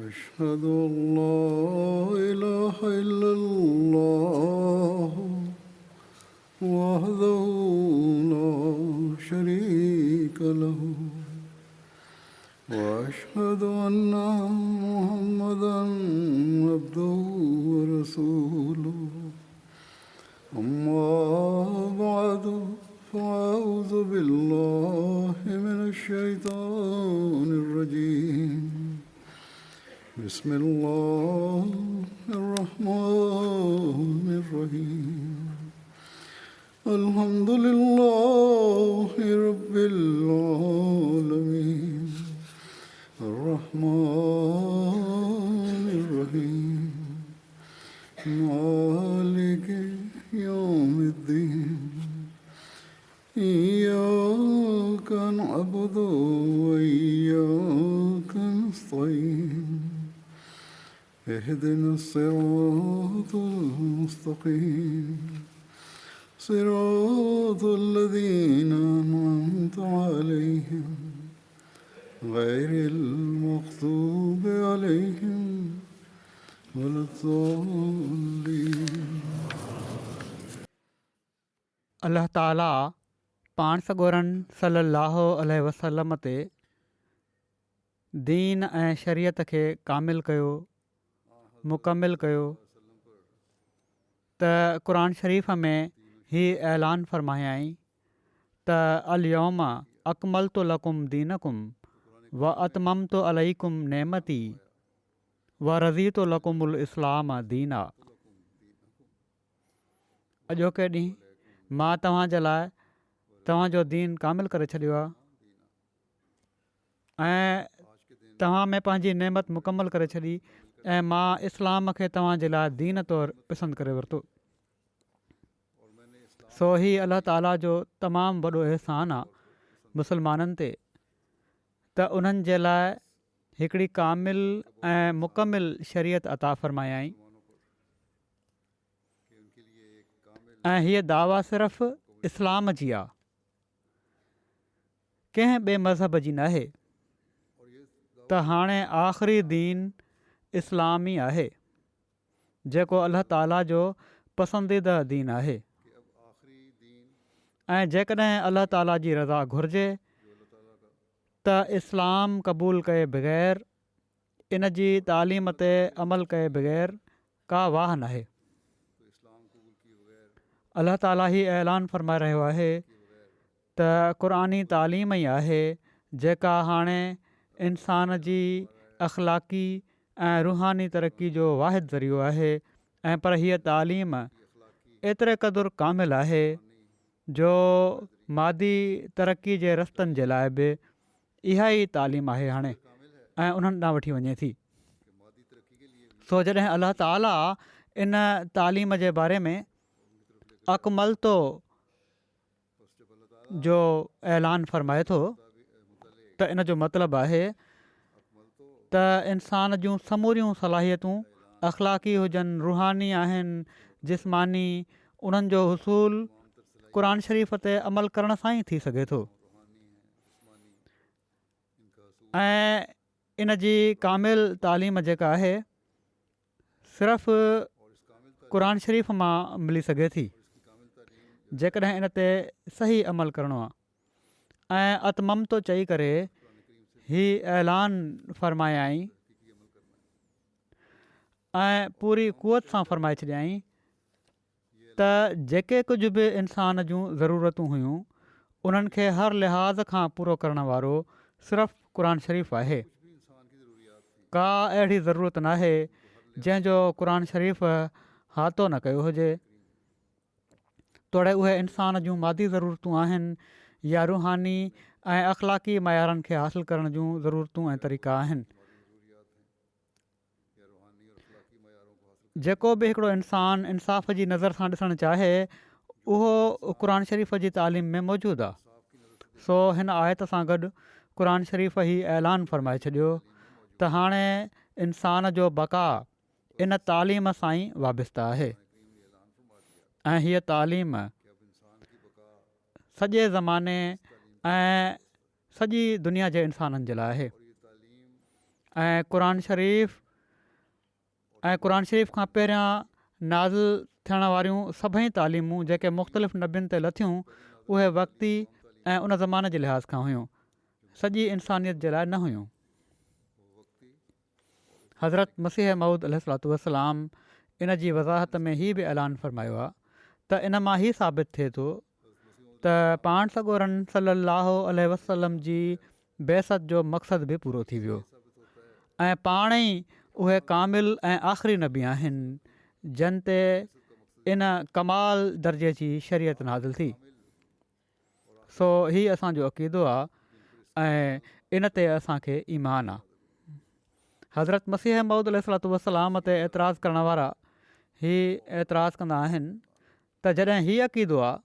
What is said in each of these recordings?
أشهد أن لا إله إلا الله وحده لا شريك له وأشهد أن محمدا عبده ورسوله أما بعد فأعوذ بالله من الشيطان الرجيم بسم الله الرحمن الرحيم الحمد لله رب العالمين الرحمن الرحيم مالك يوم الدين إياك نعبد وإياك نستعين اهدنا الصراط المستقيم صراط الذين أنعمت عليهم غير المغضوب عليهم ولا الضالين. अल्लाह ताला पाण सॻोरन सल्लल्लाहु अलैहि वसल्लम ते दीन ऐं शरीयत खे कामिल कयो, मुकमिल कयो त क़ुर शरीफ़ में ही ऐलान फ़रमायाई त अल-यौम अकमलतु लकुम दीनकुम व अतममतु अलैकुम नेमती व रज़ीतु लकुमुल इस्लाम दीना। अॼोके ॾींहुं मां तव्हांजे लाइ तव्हांजो दीन कामिल करे छॾियो आहे ऐं तव्हां में पंहिंजी नेमत मुकमल करे छॾी ऐं मां इस्लाम खे तव्हांजे लाइ दीन तौरु पसंदि करे वरितो। सो ही अलाह ताला जो तमामु वॾो अहसान आहे मुस्लमाननि ते त उन्हनि जे लाइ हिकिड़ी कामिल ऐं मुकमिल शरीयत अता फ़रमायाई ऐं हीअ दावा सिर्फ़ु इस्लाम जी आहे, कंहिं ॿिए मज़हब जी नाहे त हाणे आख़िरी दीन इस्लाम ई आहे जेको अल्लाह ताला जो पसंदीदा दीन आहे ऐं जेकॾहिं अल्लाह ताला जी रज़ा घुरिजे त इस्लाम क़बूल कये बग़ैर, इन जी तालीम ते अमल कये बग़ैर का वाह नाहे। अल्लाह ताला ही ऐलान फ़रमाए रहियो आहे त क़ुरानी तालीम ई आहे जेका हाणे इंसान जी अख़लाक़ी ऐं रुहानी तरक़ी जो वाहिद ज़रियो आहे ऐं पर हीअ तालीम एतिरे क़दुरु कामिल आहे जो मादी तरक़ी जे रस्तनि जे लाइ बि इहा ई तालीम आहे हाणे ऐं उन्हनि ॾांहुं वठी वञे थी। सो जॾहिं अल्लाह ताला इन तालीम जे बारे में अकमलतो जो ऐलान फ़रमाए थो त इन जो मतिलबु आहे त इंसान जूं समूरियूं सलाहियतूं अख़लाक़ी हुजनि, रुहानी आहिनि, जिस्मानी, उन्हनि जो हुसूल क़ुर शरीफ़ ते अमल करण सां ई थी सघे थो ऐं इन जी कामिल तालीम जेका आहे सिर्फ़ु क़ुर शरीफ़ मां मिली सघे थी जेकॾहिं इन ते सही अमल करिणो आहे। ऐं अतममतो चई करे ही ऐलान फ़रमायाई ऐं पूरी कुवत सां फ़रमाए छॾियईं त जेके कुझु बि इंसान जूं ज़रूरतूं हुयूं उन्हनि खे हर लिहाज़ खां पूरो करण वारो सिर्फ़ु क़ुर शरीफ़ आहे। का अहिड़ी ज़रूरत नाहे जंहिंजो क़ुर शरीफ़ हातो न कयो हुजे, तोड़े उहे इंसान जूं मादी ज़रूरतूं आहिनि या रुहानी ऐं अख़लाक़ी मयारनि खे हासिलु करण जूं ज़रूरतूं ऐं तरीक़ा आहिनि। जेको बि हिकिड़ो इंसानु इंसाफ़ जी नज़र सां ॾिसणु चाहे उहो क़ुर शरीफ़ जी तालीम में मौजूदु आहे। सो हिन आयत सां गॾु क़ुर शरीफ़ ई ऐलान फ़रमाए छॾियो त हाणे इंसान जो बका इन तालीम सां ई वाबिस्ता आहे ऐं हीअ तालीम सॼे ज़माने ऐं सॼी दुनिया जे इंसाननि जे लाइ आहे ऐं क़ुर शरीफ़ खां पहिरियां नाज़िल थियण वारियूं सभई तालीमूं जेके मुख़्तलिफ़ नबियुनि ते लथियूं उहे वक़्ती ऐं उन ज़माने जे लिहाज़ खां हुयूं, सॼी इंसानियत जे लाइ न हुयूं। हज़रत मसीह मऊद अलैहिस्सलातु वस्सलाम इन जी वज़ाहत में हीउ बि ऐलान फ़रमायो आहे त इन मां हीउ साबित थिए थो त पाण सॻोरनि सल्लल्लाहु अलैहि वसल्लम जी बेसत जो मक़सदु बि पूरो थी वियो ऐं पाण ई उहे कामिल ऐं आख़िरी नबी आहिनि जिन ते इन कमाल दर्जे जी शरीयत नाज़िल थी। सो हीउ असांजो अक़ीदो आहे ऐं इन ते असांखे ईमान आहे। हज़रत मसीह मऊद अलैहिस्सलातु वस्सलाम ते एतिराज़ु करण वारा हीउ एतिराज़ु कंदा आहिनि त जॾहिं हीउ अक़ीदो आहे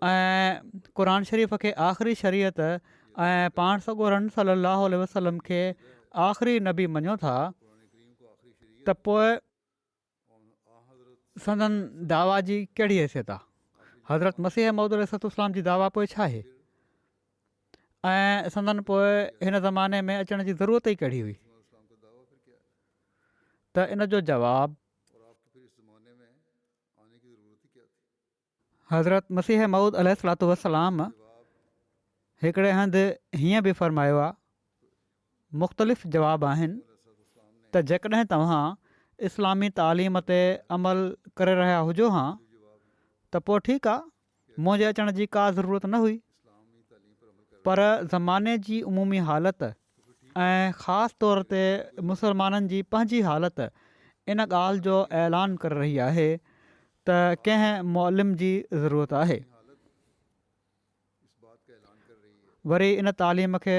ऐं क़ुर शरीफ़ खे आख़िरी शरीयत ऐं पाण सॻोरनि सल्लल्लाहु अलैहि वसल्लम खे आख़िरी नबी मञो था त पोइ संदन दावा जी कहिड़ी हैसियत आहे? हज़रत मसीह मऊद अलैहिस्सलाम जी दावा पोइ छा आहे ऐं संदन पोइ हिन ज़माने में अचण जी ज़रूरत ई कहिड़ी हुई? त इन जो जवाबु हज़रत मसीह मऊद अलैहिस्सलातु वस्सलाम हिकिड़े हंधि हीअं बि फ़रमायो आहे, मुख़्तलिफ़ जवाब आहिनि त जेकॾहिं तव्हां इस्लामी तालीम ते अमल करे रहिया हुजो हा त पोइ ठीकु आहे, मुंहिंजे अचण जी का ज़रूरत न हुई। पर ज़माने जी उमूमी हालति ऐं ख़ासि तौर ते मुसलमाननि जी पंहिंजी हालति इन ॻाल्हि जो ऐलान करे रही आहे त कंहिं मुअल्लिम जी ज़रूरत आहे। वरी इन तालीम खे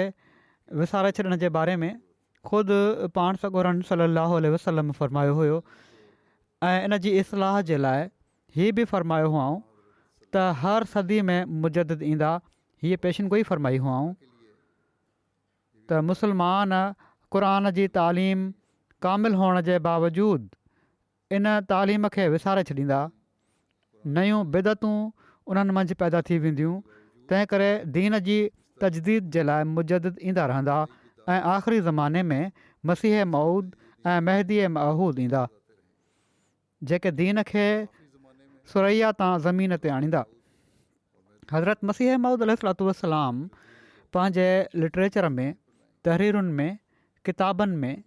विसारे छॾण जे बारे में ख़ुदि पाण सॻोरनि सल्लल्लाहु अलैहि वसल्लम फ़रमायो हुयो ऐं इन जी इस्लाह जे लाइ हीअ बि फ़रमायो हुआऊं त हर सदी में मुजद्दिद ईंदा। हीअ पेशिनगोई फ़रमाई हुआऊं त मुसलमान क़ुर जी तालीम कामिल हुअण जे बावजूदु इन तालीम खे विसारे छॾींदा। नयूं बिदतूं उन्हनि मंझि पैदा थी वेंदियूं, तंहिं करे दीन जी तजदीद जे लाइ मुजद्दिद ईंदा रहंदा ऐं आख़िरी ज़माने में मसीह मऊद ऐं महदी मऊद ईंदा जेके दीन खे सुरैया तां ज़मीन ते आणींदा। हज़रत मसीह मऊद अलैहिस्सलातु वस्सलाम पंहिंजे लिटरेचर में, तहरीरुनि में, किताबनि में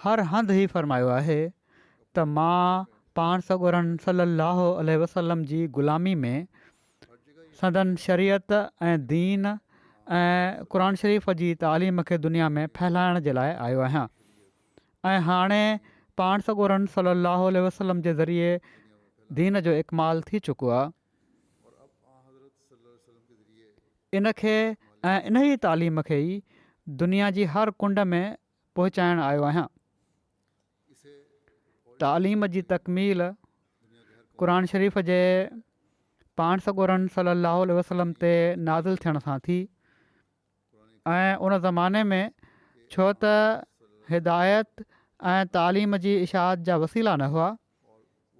हर हंधि ई फ़रमायो आहे त मां पाण सॻोरनि सल्लल्लाहु अलैहि वसल्लम जी ग़ुलामी में संदन शरीयत ऐं दीन ऐं क़ुर शरीफ़ जी तालीम खे दुनिया में फैलाइण जे लाइ आयो आहियां ऐं हाणे पाण सॻोरनि सल्लल्लाहु अलैहि वसल्लम जे ज़रिए दीन जो इकमाल थी चुको आहे। इन खे ऐं इन ई तालीम खे ई दुनिया जी हर कुंड में पहुचाइण आयो आहियां। तालीम जी तकमील क़ुर शरीफ़ जे पाण सॻोरनि सल्लल्लाहु अलैहि वसल्लम ते नाज़िल थियण सां थी ऐं उन ज़माने में छो त हिदायत ऐं तालीम जी इशाअत जा वसीला न हुआ,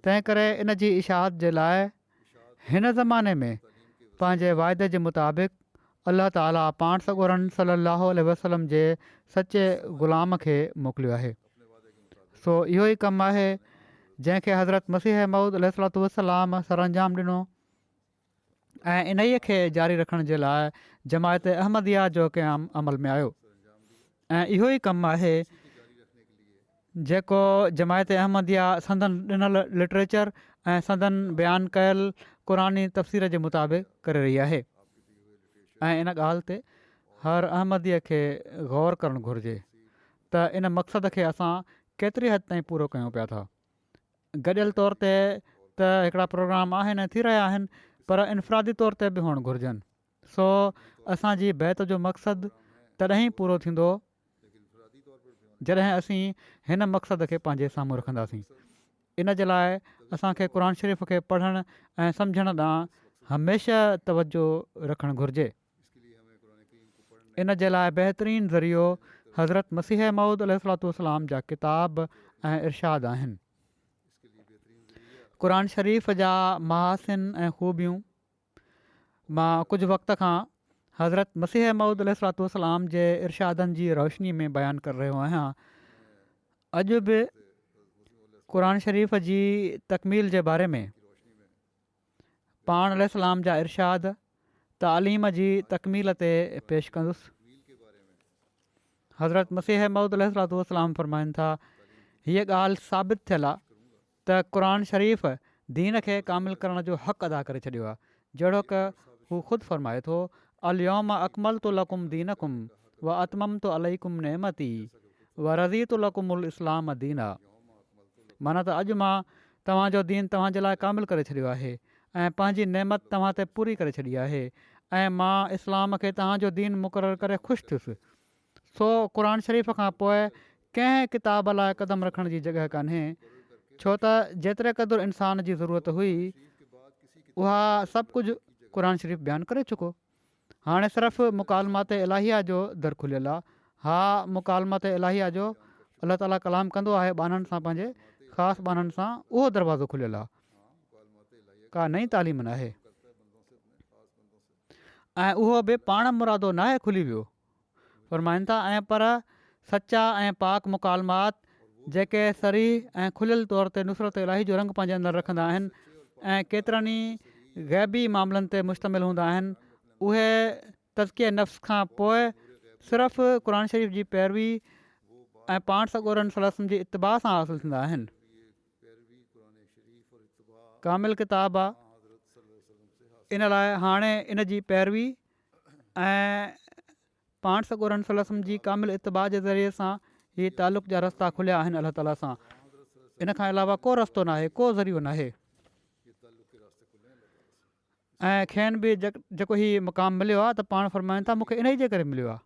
तंहिं करे इन जी इशाअत जे लाइ हिन ज़माने में पंहिंजे वाइदे जे मुताबिक़ अल्लाह ताला पाण सॻोरनि सल्लल्लाहु अलैहि वसल्लम जे सचे ग़ुलाम खे मोकिलियो आहे। सो इहो ई कमु आहे जंहिंखे हज़रत मसीह मऊद अलैहिस्सलातु वस्सलाम सर अंजाम ॾिनो ऐं इन ई खे जारी रखण जे लाइ जमायत अहमदिया जो क़याम अमल में आयो ऐं इहो ई कमु आहे जेको जमायत अहमदिया संदन ॾिनल लिटरेचर ऐं संदन बयानु कयल क़ुरानी तफ़सीर जे मुताबिक़ करे रही आहे ऐं इन ॻाल्हि ते हर अहमदीअ खे ग़ौर करणु घुरिजे त इन मक़सद खे असां केतिरी हद ताईं पूरो कयूं पिया था। गॾियल तौर ते त हिकिड़ा प्रोग्राम आहिनि थी रहिया आहिनि, पर इनफ़रादी तौर ते बि हुअणु घुरिजनि। सो असांजी बैत जो मक़सदु तॾहिं पूरो थींदो जॾहिं असीं हिन मक़सद खे पंहिंजे साम्हूं रखंदासीं। इन जे लाइ असांखे क़ुर शरीफ़ खे पढ़णु ऐं सम्झण ॾांहुं हमेशह तवजो रखणु घुरिजे। इन जे लाइ बहितरीनु ज़रियो हज़रत मसीह मऊद अलैहिस्सलातु वस्सलाम जा किताब ऐं इरशाद आहिनि। क़ुर शरीफ़ जा महासिन ऐं ख़ूबियूं मां कुझु वक़्त खां हज़रत मसीह मऊद अलैहिस्सलाम जे इरशादनि जी रोशनी में बयानु करे रहियो आहियां। अॼु बि क़ुर शरीफ़ जी तकमील जे बारे में पाण अलैहिस्सलाम जा इरशाद तालीम जी तकमील ते पेश कंदुसि। हज़रत मसीह मऊद अलैहिस्सलाम फ़रमाइनि था, हीअ ॻाल्हि साबित थियल आहे त क़ुर शरीफ़ दीन खे कामिल करण जो हक़ अदा करे छॾियो आहे। जहिड़ो की हू ख़ुदि फ़रमाए थो, अल-यौम अकमलतु लकुम दीनकुम व अतममतु अलैकुम नेमती व रज़ीतु लकुमुल इस्लाम दीना। माना त अॼु मां तव्हांजो दीन तव्हांजे लाइ कामिल करे छॾियो आहे ऐं पंहिंजी नेमत तव्हां ते पूरी करे छॾी आहे ऐं मां इस्लाम खे तव्हांजो दीन मुक़ररु करे ख़ुशि थियुसि। सो क़ुर शरीफ़ खां पोइ कंहिं किताब लाइ क़दम रखण जी जॻह कान्हे, छो त जेतिरे क़दुरु इंसान जी ज़रूरत हुई उहा सभु कुझु क़ुर शरीफ़ बयानु करे चुको। हाणे सिर्फ़ु मुकालमात इलाहिया जो दर खुलियल आहे। हा, मुकालमात इलाहिया जो अलाह ताला कलाम कंदो आहे ॿाननि सां, पंहिंजे ख़ासि ॿाननि सां, उहो दरवाज़ो खुलियल आहे, का नई तालीम न आहे ऐं उहो बि पाण मुरादो नाहे खुली वियो। फ़रमाइनि था ऐं पर सचा ऐं पाक मुकालमात जेके सरी ऐं खुलियल तौर ते नुसरत इलाही जो रंग पंहिंजे अंदरु रखंदा आहिनि ऐं केतिरनि ई ग़ैबी मामलनि ते मुश्तमिल हूंदा आहिनि, उहे तज़किये नफ़्स खां पोइ सिर्फ़ु क़ुर शरीफ़ जी पैरवी ऐं पाण सॻोरनि सलम जी इतिबा सां हासिलु थींदा आहिनि। कामिल किताब आहे, इन लाइ हाणे इन जी पैरवी ऐं पाण सॻोरनि सलम जी कामिल इतिबा जे ज़रिए सां ही तालुक़ जा रस्ता खुलिया आहिनि अलाह ताला सां। इन खां अलावा को रस्तो नाहे, को ज़रियो नाहे ऐं खेनि बि जेको हीउ मुक़ाम मिलियो आहे त पाण फ़रमाइनि था मूंखे इन ई जे करे मिलियो आहे।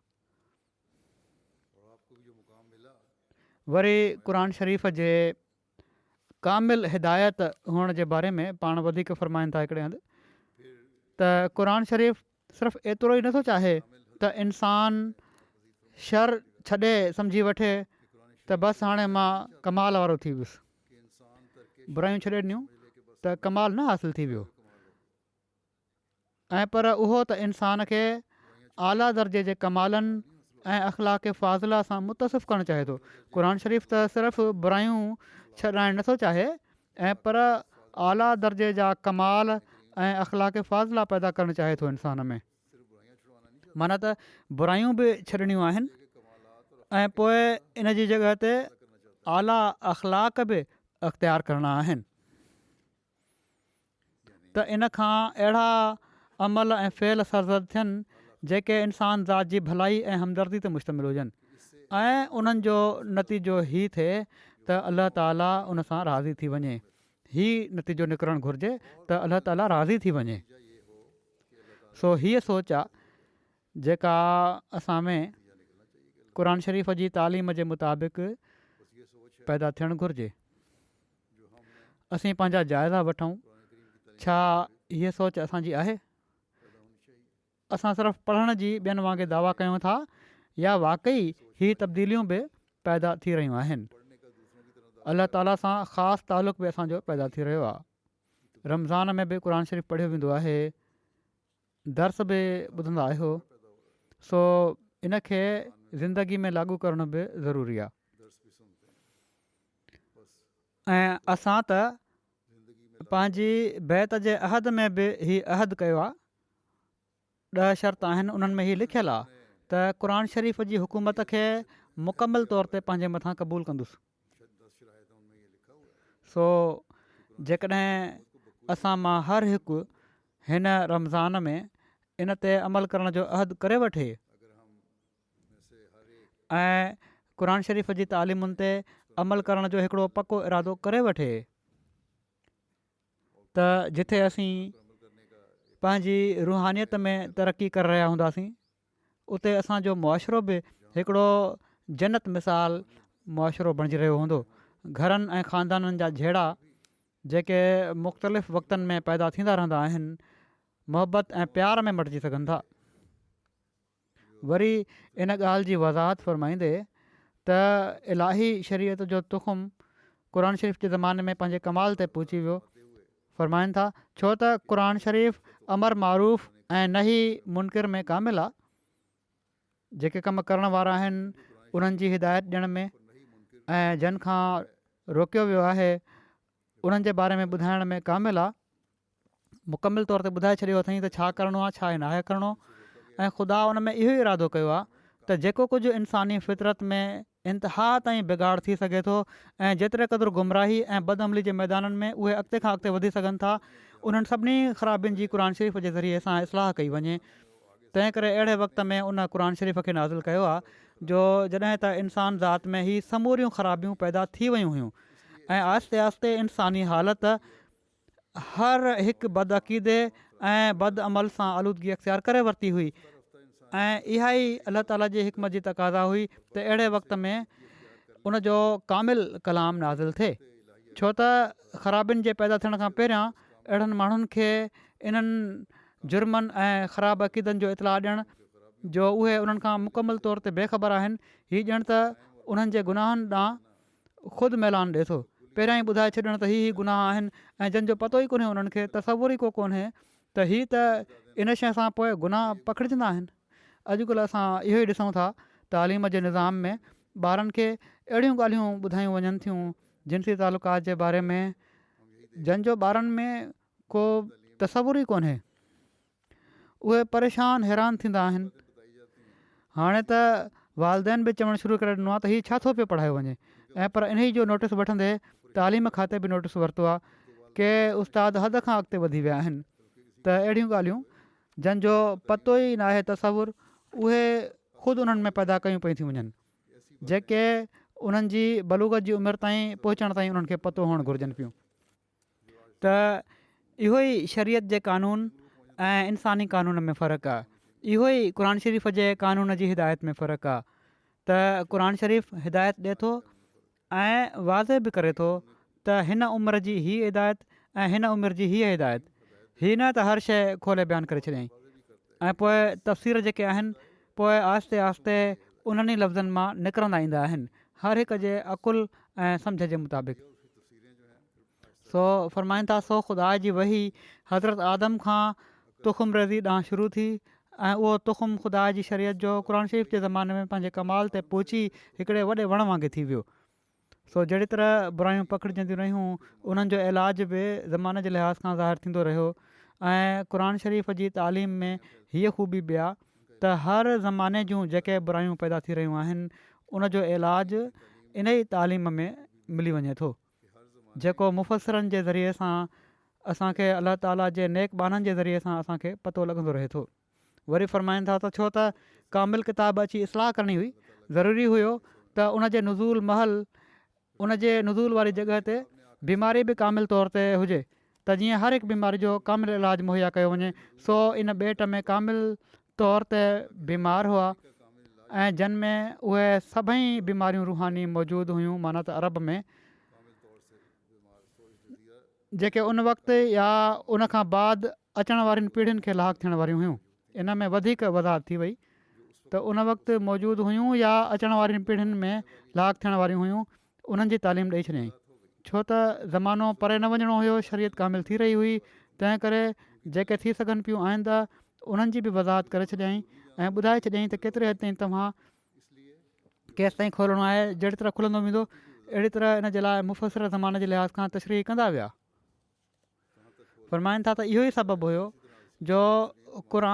वरी क़ुर शरीफ़ जे कामिल हिदायत हुअण जे बारे में पाण वधीक फ़रमाइनि था हिकिड़े हंधि त क़ुर शरीफ़ सिर्फ़ु एतिरो ई नथो चाहे त इंसान शर छॾे सम्झी वठे त बसि हाणे मां कमाल वारो थी वियुसि, बुरायूं छॾे ॾिनियूं त कमाल न हासिलु थी वियो, ऐं पर उहो त इंसान खे आला दर्जे जे कमालनि ऐं अख़लाक़ फ़ाज़िला सां मुतसिफ़ करणु चाहे थो। क़ुर शरीफ़ त सिर्फ़ु बुरायूं छॾाइणु नथो चाहे ऐं पर आला दर्जे जा कमाल ऐं अख़लाक़ फ़ाज़िला पैदा करणु चाहे थो इंसान में। माना त बुरायूं बि छॾणियूं आहिनि ऐं पोइ इन जी जॻह ते आला अख़लाक़ बि अख़्तियार करणा आहिनि। त इन खां अहिड़ा अमल ऐं फ़ेल सरज़द थियनि जेके इंसान ज़ात जी भलाई ऐं हमदर्दी ते मुश्तमिल हुजनि ऐं उन्हनि जो नतीजो हीउ थिए त अलाह ताला उन सां राज़ी थी वञे। हीउ नतीजो निकिरणु घुरिजे त अलाह ताला राज़ी थी वञे। सो हीअ सोच आहे जेका असां में क़ुर शरीफ़ जी तालीम जे मुताबिक़ पैदा थियणु घुरिजे। असीं पंहिंजा जाइज़ा वठूं, छा हीअ सोच असांजी आहे? असां सिर्फ़ु पढ़ण जी ॿियनि वांगुरु दावा कयूं था या वाक़ई हीअ तब्दीलियूं बि पैदा थी रहियूं आहिनि? अलाह ताला सां ख़ासि तालुक़ बि असांजो पैदा थी रहियो आहे। रमज़ान में बि क़ुर शरीफ़ पढ़ियो वेंदो आहे, दर्स बि ॿुधंदा आहियो। सो इन खे ज़िंदगी में लागू करणु बि ज़रूरी आहे। ऐं असां त पंहिंजी बैत जे अहद में बि हीउ अहद कयो आहे। 10 शर्त आहिनि, उन्हनि में हीउ लिखियलु आहे त क़ुर शरीफ़ जी हुकूमत खे मुकमल तौर ते पंहिंजे मथां क़बूलु कंदुसि। सो जेकॾहिं असां मां हर हिकु हिन रमज़ान में इन ते अमल करण जो अहद करे वठे ऐं क़ुर शरीफ़ जी तालीमुनि ते अमल करण जो हिकिड़ो पको इरादो करे वठे त जिथे असीं पंहिंजी रुहानियत में तरक़ी करे रहिया हूंदासीं उते असांजो मुआशिरो बि हिकिड़ो जन्नत मिसाल मुआशिरो बणिजी रहियो हूंदो। घरनि ऐं ख़ानदाननि जा जहिड़ा जेके मुख़्तलिफ़ वक़्तनि में पैदा थींदा रहंदा आहिनि, मुहबत ऐं प्यार में मटिजी सघनि था। वरी इन ॻाल्हि जी वज़ाहत फ़रमाईंदे त इलाही शरीयत जो तुख़ुम क़ुर शरीफ़ जे ज़माने में पंहिंजे कमाल ते पहुची वियो। फ़रमाइनि था छो त क़ुर शरीफ़ अमर मारूफ़ ऐं नही मुनकिर में कामिल आहे। जेके कम करण वारा आहिनि उन्हनि जी हिदायत ॾियण में ऐं जिन खां रोकियो वियो आहे उन्हनि जे बारे में ॿुधाइण में कामिल आहे। मुकमिल तौर ते ॿुधाए छॾियो अथई त छा करिणो आहे, छा नाहे करिणो। ऐं ख़ुदा उन में इहो ई इरादो कयो आहे त जेको कुझु इंसानी फितरत में इंतिहा ताईं बिगाड़ थी सघे थो ऐं जेतिरे क़दुरु गुमराही ऐं बदअमली जे मैदाननि में उहे अॻिते खां अॻिते वधी सघनि था, उन्हनि सभिनी ख़राबियुनि जी क़ुर शरीफ़ जे ज़रिए सां इस्लाह कई वञे। तंहिं करे अहिड़े वक़्त में उन क़ुर शरीफ़ खे नाज़िल कयो आहे जो जॾहिं त इंसान ज़ात में ई समूरियूं ख़राबियूं पैदा थी वियूं हुयूं ऐं आहिस्ते आहिस्ते इंसानी हालति हर हिकु बदअक़ीदे ऐं बदअमल सां आलूदगी अख़्तियार करे वरिती हुई। ऐं इहा ई अलाह ताला जी हिकमत जी तक़ाज़ा हुई त अहिड़े वक़्त में उन जो कामिल कलाम नाज़िल थिए, छो त ख़राबियुनि जे पैदा थियण खां पहिरियां अहिड़नि माण्हुनि खे इन्हनि जुर्मनि ऐं ख़राब अक़ीदनि जो इतलाह ॾियणु जो उहे उन्हनि खां मुकमल तौर ते बेख़बर आहिनि, हीअ ॼण त उन्हनि जे गुनाहनि ॾांहुं ख़ुदि मैलान ॾिए थो। पहिरियां ई ॿुधाए छॾणु त हीअ गुनाह आहिनि ऐं जंहिंजो पतो ई कोन्हे उन्हनि खे तसवुर ई कोन्हे त हीअ त इन शइ सां पोइ गुनाह पकड़िजंदा आहिनि। अॼुकल्ह असां इहो ई ॾिसूं था तालीम जे निज़ाम में ॿारनि खे अहिड़ियूं ॻाल्हियूं ॿुधायूं वञनि थियूं जिनसी तालुकात जे बारे में जंहिंजो ॿारनि में को तसवुर ई कोन्हे। उहे परेशान हैरान थींदा आहिनि। हाणे त वालदेन बि चवणु शुरू करे ॾिनो आहे त हीअ छा थो पियो पढ़ायो वञे, ऐं पर इन जो नोटिस वठंदे तालीम खाते बि नोटिस वरितो आहे के उस्ताद हद खां अॻिते वधी विया आहिनि। त अहिड़ियूं ॻाल्हियूं जंहिंजो पतो ई नाहे तसवुर उहे ख़ुदि उन्हनि में पैदा कयूं पयूं थी वञनि, जेके उन्हनि जी बलूगत जी उमिरि ताईं पहुचण ताईं उन्हनि खे पतो हुअणु घुरिजनि पियूं। त इहो ई शरीयत जे कानून ऐं इंसानी कानून में फ़र्क़ु आहे। इहो ई क़ुर शरीफ़ जे कानून जी हिदायत में फ़र्क़ु आहे त क़ुर शरीफ़ हिदायत ॾिए थो ऐं वाज़े बि करे थो त हिन उमिरि जी हीअ हिदायत ऐं हिन उमिरि जी हीअ हिदायत, हीअ न त हर शइ खोले बयानु करे छॾियईं ऐं पोइ तफ़सीर जेके आहिनि पोइ आहिस्ते आहिस्ते उन्हनि ई लफ़्ज़नि मां निकिरंदा ईंदा आहिनि हर हिक जे अक़ुल ऐं सम्झ जे मुताबिक़। सो फ़रमाइनि था सो ख़ुदा जी वही हज़रत आदम खां तुख़ुम रेज़ी ॾांहुं शुरू थी ऐं उहो तुख़ुम ख़ुदा जी शरीयत जो क़ुर शरीफ़ जे ज़माने में पंहिंजे कमाल ते पहुची हिकिड़े वॾे वण वांगुरु थी वियो। सो जहिड़ी तरह बुरायूं पकड़िजंदियूं रहियूं उन्हनि जो इलाज बि ज़माने जे लिहाज़ खां ज़ाहिर थींदो रहियो। ऐं क़ुर शरीफ़ जी तालीम में हीअ ख़ूबी बि आहे त हर ज़माने जूं जेके बुरायूं पैदा थी रहियूं आहिनि उनजो इलाज इन ई तालीम में मिली वञे थो, जेको मुफ़सरनि जे ज़रिए सां असांखे अलाह ताला जे नेक बाननि जे ज़रिए सां असांखे पतो लॻंदो रहे थो। वरी फ़रमाइनि था त छो त कामिल किताब अची इस्लाह करणी हुई, ज़रूरी हुयो त उन जे नुज़ूल महल उन जे नुज़ूल वारी जॻह ते बीमारी बि कामिल तौर ते हुजे त जीअं हर हिकु बीमारी जो कामिल इलाजु मुहैया कयो वञे। सो इन ॿेट में कामिल तौर ते बीमार हुआ ऐं जिन में उहे सभई बीमारियूं रूहानी मौजूदु हुयूं, माना त अरब में जेके उन वक़्तु या उन खां बाद अचण वारियुनि पीढ़ियुनि खे लाइक़ु थियण वारियूं हुयूं। इन में वधीक वज़ाहत थी वई त उन वक़्तु मौजूदु हुयूं या अचण वारियुनि पीढ़ियुनि में लाइक़ु थियण वारियूं हुयूं, उन्हनि जी तालीम ॾेई छॾियईं। छो त ज़मानो परे न वञिणो हुयो, शरीयत कामिल थी रही हुई, तंहिं करे जेके थी सघनि पियूं आईंदा उन्हनि जी बि वज़ाहत करे छॾियईं ऐं ॿुधाए छॾियईं त केतिरे हद ताईं तव्हां केसि ताईं खोलणो आहे। जहिड़ी तरह खुलंदो वेंदो अहिड़ी तरह इन जे लाइ मुफ़सर ज़माने जे लिहाज़ खां तशरीह कंदा विया। फ़रमाइनि था त इहो ई सबबु हुयो जो क़ुर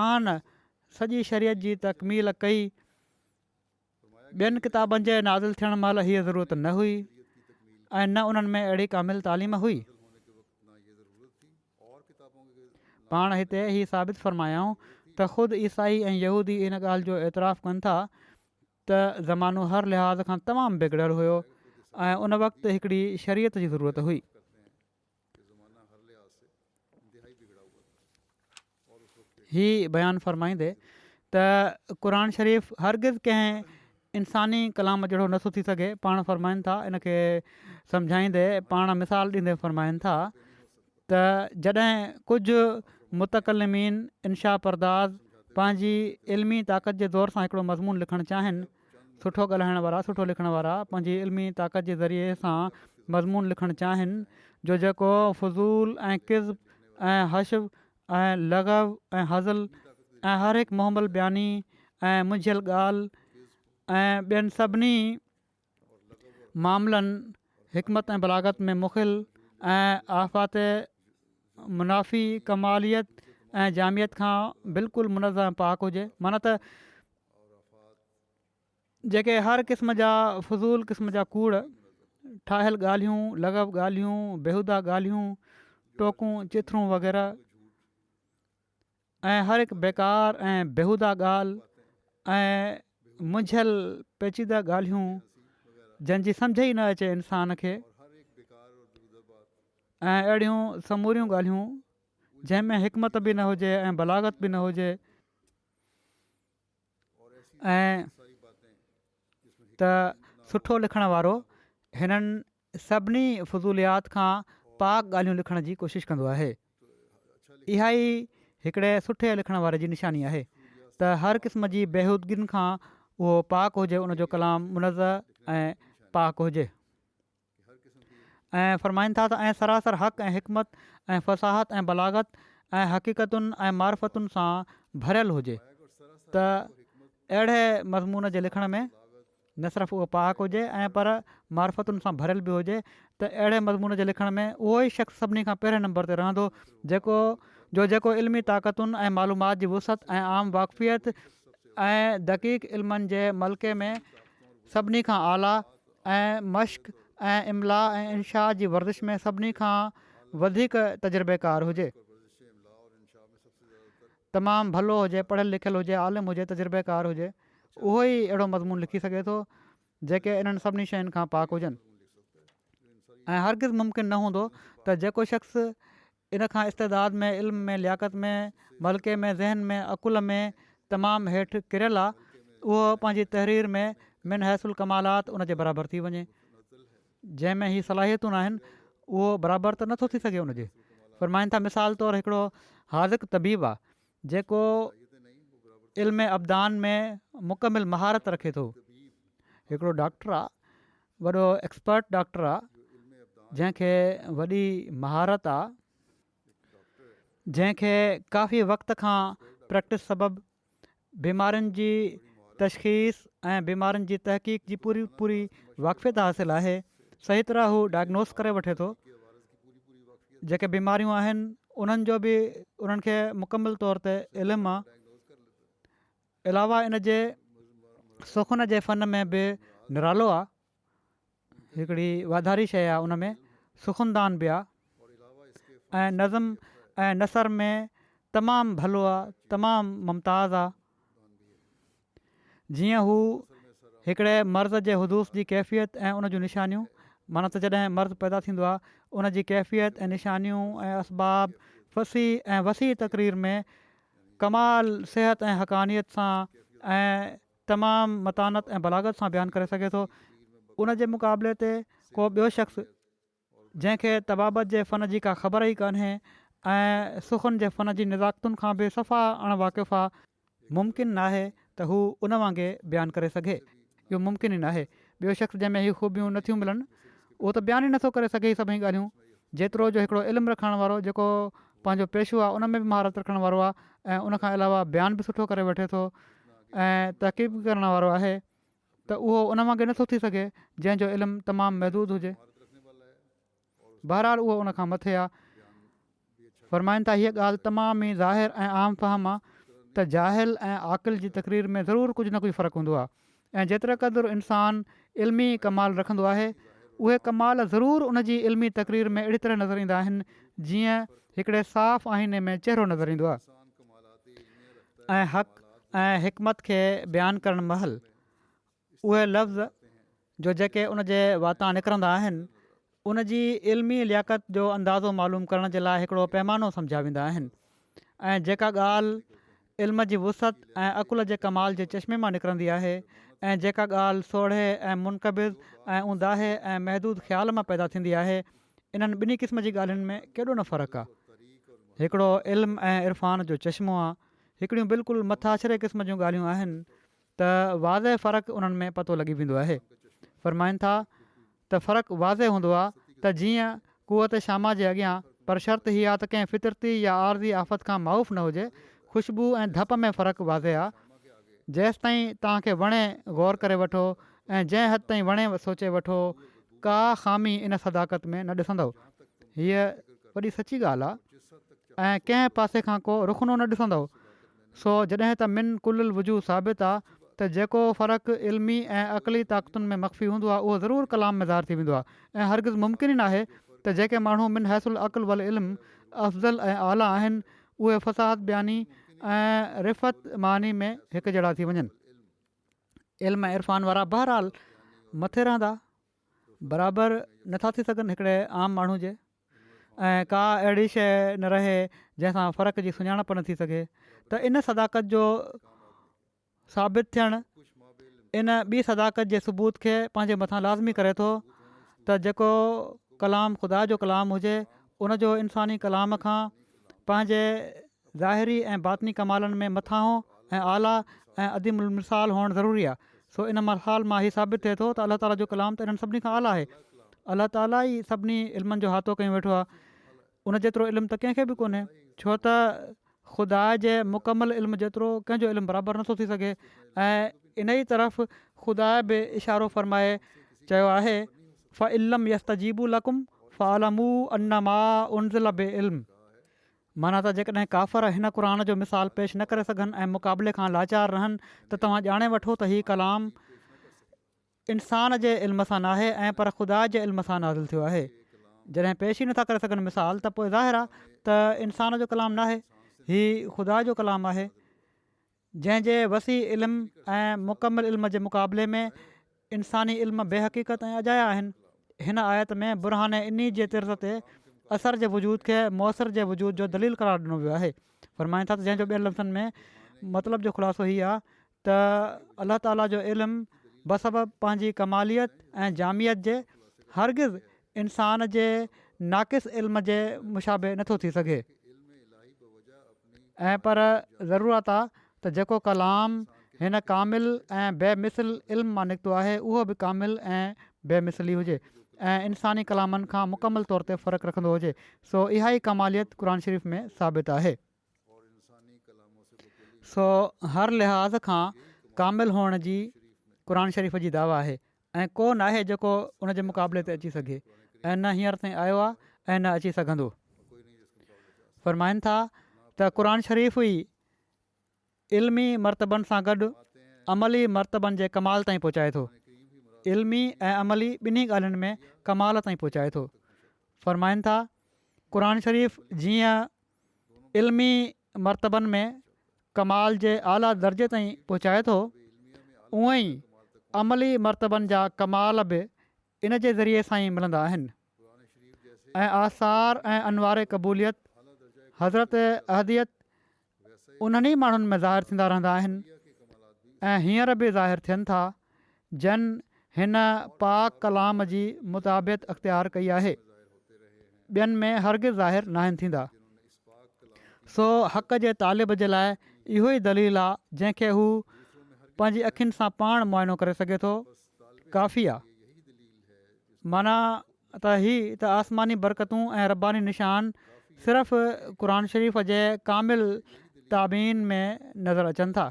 सॼी शरीयत जी तकमील कई। ॿियनि किताबनि जे नाज़िल थियण महिल हीअ ज़रूरत न हुई ऐं न उन्हनि में अहिड़ी कामिल तालीम हुई। पाण हिते ही साबित फ़रमायाऊं त ख़ुदि ईसाई ऐं यहूदी इन ॻाल्हि जो एतिराफ़ु कनि था त ज़मानो हर लिहाज़ खां तमामु बिगड़ियल हुयो ऐं उन वक़्तु हिकिड़ी शरीयत जी ज़रूरत हुई। ही बयानु फ़रमाईंदे त क़ुर शरीफ़ हरगिज़ कंहिं इंसानी कलाम जहिड़ो नथो थी सघे। पाण फ़रमाइनि था इन खे सम्झाईंदे, पाण मिसाल ॾींदे फ़रमाइनि था त जॾहिं कुझु मुतकलिमीन इनशा परदाज़ पंहिंजी इल्मी ताक़त जे ज़ोर सां हिकिड़ो मज़मून लिखणु चाहिनि, सुठो ॻाल्हाइण वारा, सुठो लिखण वारा पंहिंजी इल्मी ताक़त जे ज़रिए सां मज़मून लिखणु चाहिनि जो जेको फज़ूल ऐं किज़्ब ऐं हशव ऐं लग़व ऐं हज़ल ऐं हर हिकु मुहमल बयानी ऐं मुंझियल ॻाल्हि ऐं ॿियनि सभिनी मामलनि हिकमत ऐं बलागत में मुख़िल ऐं आफ़ात मुनाफ़ी कमालियत ऐं जामियत खां बिल्कुलु मुनज़्ज़म पाक हुजे। माना त जेके हर क़िस्म जा फ़ज़ूल क़िस्म जा कूड़ ठाहियल ॻाल्हियूं लग़व ॻाल्हियूं बेहूदा ॻाल्हियूं टोकूं चिथरूं वग़ैरह ऐं हर हिकु बेकार ऐं बेहूदा ॻाल्हि ऐं मुंझियल पेचीदा ॻाल्हियूं जंहिंजी सम्झ ई न अचे इंसान खे ऐं अहिड़ियूं समूरियूं ॻाल्हियूं जंहिंमें हिकमत बि न हुजे ऐं बलागत बि न हुजे ऐं त सुठो लिखण वारो हिननि सभिनी फ़ज़ूलियात खां पाक ॻाल्हियूं लिखण जी कोशिशि कंदो आहे। इहा ई हिकिड़े सुठे लिखण वारे जी निशानी आहे त हर क़िस्म जी बेहूदगियुनि खां उहो पाक हुजे, उनजो कलाम मुनज़्ज़ह ऐं पाक हुजे। ऐं फ़रमाइनि था त ऐं सरासर हक़ ऐं हिकमत ऐं फ़साहत ऐं बलागत ऐं हक़ीक़तुनि ऐं मार्फतुनि सां भरियलु हुजे। त अहिड़े मज़मून जे लिखण में न सिर्फ़ु उहो पाक हुजे ऐं पर मार्फतुनि सां भरियलु बि हुजे। त अहिड़े मज़मून जे लिखण में उहो ई शख़्स सभिनी खां पहिरें नंबर ते रहंदो जेको इल्मी ताक़तुनि ऐं मालूमात जी वुसअत ऐं आम वाक़फ़ियत ऐं दक़ीक़ इल्मनि जे मलिके में सभिनी खां आला ऐं मश्क ऐं इमला ऐं इनशा जी वर्ज़िश में सभिनी खां वधीक तजुर्बेकार हुजे, तमामु भलो हुजे, पढ़ियलु लिखियलु हुजे, आलिम हुजे, तजुर्बेकार हुजे। उहो ई अहिड़ो मज़मून लिखी सघे थो जेके इन्हनि सभिनी शयुनि खां पाक हुजनि। ऐं हरगिज़ मुमकिन न हूंदो त जेको शख़्स इन खां इस्तेदाद में इल्म में लियाक़त में मलिके में ज़हन में अक़ुल में तमामु हेठि किरियल आहे, उहो पंहिंजी तहरीर में मिन हैसुल कमालात उन जे बराबरि थी वञे। जंहिंमें हीअ सलाहियतूं आहिनि उहो बराबरि त नथो थी सघे उनजे। फ़रमाइनि था मिसाल तौरु हिकिड़ो हाज़िक़ तबीब आहे जेको इल्म अबदान में मुकमिल महारत रखे थो। हिकिड़ो डॉक्टर आहे, वॾो एक्सपर्ट डॉक्टर आहे जंहिंखे वॾी महारत आहे, जंहिंखे काफ़ी वक़्त खां प्रैक्टिस सबबु बीमारियुनि जी तशख़ीस ऐं बीमारियुनि जी तहक़ीक़ जी पूरी वाक़फ़ियत हासिलु आहे। सही तरह हू डायग्नोस करे वठे थो। जेके बीमारियूं आहिनि उन्हनि जो बि उन्हनि खे मुकमिल तौर ते इल्मु आहे। अलावा इन जे सुखुन जे फ़न में बि निरालो आहे। हिकिड़ी वाधारी शइ आहे उन में, सुखुनदान बि आहे ऐं नज़म ऐं नसर में तमामु भलो आहे, तमामु मुमताज़ आहे। जीअं हू हिकिड़े मर्ज़ जे हुदूस जी कैफ़ियत ऐं उन जूं निशानियूं, माना त जॾहिं मर्ज़ पैदा थींदो आहे उन जी कैफ़ियत ऐं निशानियूं ऐं असबाब फसी ऐं वसी तक़रीर में कमाल सिहत ऐं हक़ानियत सां ऐं तमामु मतानत ऐं बलागत सां बयानु करे सघे थो। उन जे मुक़ाबले ते को ॿियो शख़्स जंहिंखे तबाबत जे फ़न जी का ख़बर ई कान्हे ऐं सुखुन जे फ़न जी निज़ाकतुनि खां बि सफ़ा अणवाक़िफ़ आहे, मुमकिन न आहे त हू उन वांगुरु बयानु करे सघे। इहो मुमकिन ई न आहे। ॿियो शख़्स जंहिंमें हीअ ख़ूबियूं नथियूं मिलनि उहो त बयानु ई नथो करे सघे सभई ॻाल्हियूं। जेतिरो जो हिकिड़ो इल्मु रखण वारो जेको पंहिंजो पेशो आहे उन में बि महारत रखण वारो आहे ऐं उनखां अलावा बयानु बि सुठो करे वठे थो ऐं तहक़ीक़ बि करण वारो आहे, त उहो उन वांगुरु नथो थी सघे जंहिंजो इल्मु तमामु महदूद हुजे। बहरहाल उहो उनखां मथे आहे। फ़रमाइनि था हीअ ॻाल्हि तमामु ई ज़ाहिर ऐं आम फ़हम आहे त जाहिल ऐं आक़िल जी तक़रीर में ज़रूरु कुझु न कुझु फ़र्क़ु हूंदो आहे ऐं जेतिरे क़दुरु इंसानु इल्मी कमाल रखंदो आहे उहे कमाल ज़रूरु उन जी इल्मी तक़रीर में अहिड़ी तरह नज़र ईंदा आहिनि जीअं हिकिड़े साफ़ आईने में चहिरो नज़र ईंदो आहे। ऐं हक़ ऐं हिकमत खे बयानु करणु महिल उहे लफ़्ज़ जो जेके उन जे वाता निकिरंदा आहिनि उन जी इल्मी लियाक़त जो अंदाज़ो मालूम करण जे लाइ हिकिड़ो पैमानो सम्झा वेंदा आहिनि ऐं जेका ॻाल्हि इल्म जी वुसअत ऐं अक़ुल जे कमाल जे चश्मे मां निकिरंदी आहे ऐं जेका ॻाल्हि सोढ़े ऐं मुनक़बिज़ ऐं उंदाहे ऐं महदूद ख़्याल मां पैदा थींदी आहे, इन्हनि ॿिन्ही क़िस्म जी ॻाल्हियुनि में केॾो न फ़र्क़ु आहे। हिकिड़ो इल्मु ऐं इरफ़ान जो चश्मो आहे, हिकिड़ियूं बिल्कुलु मथाछरे क़िस्म जूं ॻाल्हियूं आहिनि त वाज़े फ़र्क़ु उन्हनि में पतो लॻी वेंदो आहे। फ़रमाइनि था त फ़र्क़ु वाज़े हूंदो आहे त जीअं कुवत शामा जे अॻियां पर शर्त हीअ आहे त कंहिं फितरती या आरज़ी आफ़त खां माऊफ़ न हुजे, ख़ुशबू ऐं धप में फ़र्क़ु वाज़े आहे। जेसि ताईं तव्हांखे वणे ग़ौर करे वठो ऐं जंहिं हद ताईं वणे सोचे वठो, का ख़ामी इन सदाकत में न ॾिसंदव। हीअ वॾी सची ॻाल्हि आहे ऐं कंहिं पासे खां को रुखनो न ॾिसंदव। सो जॾहिं त मिन कुल वजूद साबित आहे त जेको फ़र्क़ु इल्मी ऐं अक़ली ताक़तुनि में मख़फ़ी हूंदो आहे उहो ज़रूरु कलाम में ज़ाहिर थी वेंदो आहे ऐं हरगिज़ मुमकिन ई न आहे त जेके माण्हू मिन हैसुल अक़ुल वल इल्मु अफ़ज़ल ऐं आला आहिनि उहे फ़साद बयानी ऐं रिफ़त मानी में हिकु जहिड़ा थी वञनि। इल्म ऐं इरफ़ान वारा बहरहाल मथे रहंदा, बराबरि नथा थी सघनि हिकिड़े आम माण्हू जे, ऐं का अहिड़ी शइ न रहे जंहिंसां फ़र्क़ जी सुञाणप न थी सघे। त इन सदाकत जो साबित थियणु इन ॿी सदाकत जे सबूत खे पंहिंजे मथां लाज़मी करे थो त जेको कलाम ख़ुदा जो कलाम हुजे उनजो इंसानी कलाम खां पंहिंजे ज़ाहिरी ऐं बातिनी कमालनि में मथां ऐं आला ऐं अदीमुल मिसाल हुअणु ज़रूरी आहे। सो इन मिसाल मां हीउ साबित थिए थो त अलाह ताला जो कलाम त इन्हनि सभिनी खां आला आहे। अलाह ताला ई सभिनी इल्मनि जो हाथो कयूं वेठो आहे, उन जेतिरो इल्मु त कंहिंखे बि कोन्हे, छो त ख़ुदा जे मुकमल इल्मु जेतिरो कंहिंजो इल्मु बराबरि नथो थी सघे। ऐं इन ई तरफ़ ख़ुदा बि इशारो फ़रमाए चयो आहे फ़ इल्म यस्तजीबु लकुम फ़अलमू अन्नमा उनज़िल बि इल्म, माना त जेकॾहिं काफ़र हिन क़ुर जो मिसाल पेश न करे सघनि ऐं मुक़ाबले खां लाचार रहनि त तव्हां ॼाणे वठो त हीउ कलाम इंसान जे इल्म सां नाहे ऐं पर ख़ुदा जे इल्म सां नाज़िल थियो आहे। जॾहिं पेश ई नथा करे सघनि मिसाल त पोइ ज़ाहिर आहे त इंसान जो कलाम नाहे, हीउ ख़ुदा जो कलाम आहे जंहिंजे वसी इल्मु ऐं मुकमल इल्म जे मुक़ाबले में इंसानी इल्म बेहक़ीक़त ऐं अजाया आहिनि। हिन आयत में बुरहान इन जे तिर्ज़ ते असर जे वजूद खे मुअसर जे वजूद जो दलील करार ॾिनो वियो आहे। फ़रमाइनि था त जंहिंजो ॿियनि लफ़्ज़नि में मतिलब जो ख़ुलासो हीअ आहे त अलाह ताला जो इल्मु बसबब पंहिंजी कमालियत ऐं जामियत जे हरगिज़ इंसान जे नाक़िस इल्म जे मुशाबे नथो थी सघे, ऐं पर ज़रूरत आहे त जेको कलाम हिन कामिल ऐं बेमिसल इल्म मां निकितो आहे उहो बि कामिल ऐं बेमिसली हुजे ऐं इंसानी कलामनि खां मुकमल तौर ते फ़र्क़ु रखंदो हुजे। सो इहा ई कमालियत क़ुर शरीफ़ में साबित आहे। सो हर लिहाज़ खां कामिल हुअण जी क़ुर शरीफ़ जी दावा आहे ऐं को न आहे जेको उन जे मुक़ाबले ते अची सघे ऐं न हींअर ताईं आयो आहे ऐं न अची सघंदो। फ़रमाइनि था त क़ुर शरीफ़ ई इल्मी मरतबनि सां गॾु अमली मरतबनि जे कमाल ताईं पहुचाए थो, इल्मी ऐं अमली ॿिन्ही ॻाल्हियुनि में कमाल ताईं पहुचाए थो। फ़रमाइनि था क़ुर शरीफ़ जीअं इल्मी मरतबनि में कमाल जे आला दर्जे ताईं पहुचाए थो, उअं ई अमली मरतबनि जा कमाल बि इन जे ज़रिए सां ई मिलंदा आहिनि ऐं आसार ऐं अनवार क़बूलियत हज़रत अहदियत उन्हनि ई माण्हुनि में ज़ाहिर थींदा रहंदा आहिनि ऐं हींअर बि ज़ाहिर थियनि था जन हिन पाक कलाम जी मुताबित अख़्तियार कई आहे, ॿियनि में हरगिज़ ज़ाहिर न आहिनि थींदा। सो हक़ जे तालिब जे लाइ इहो ई दलील आहे जंहिंखे हू पंहिंजी अखियुनि सां पाण मुआइनो करे सघे थो, काफ़ी आहे। माना त हीअ त आसमानी बरकतूं ऐं रब्बानी निशान सिर्फ़ु क़ुर शरीफ़ जे कामिल ताबीन में नज़र अचनि था।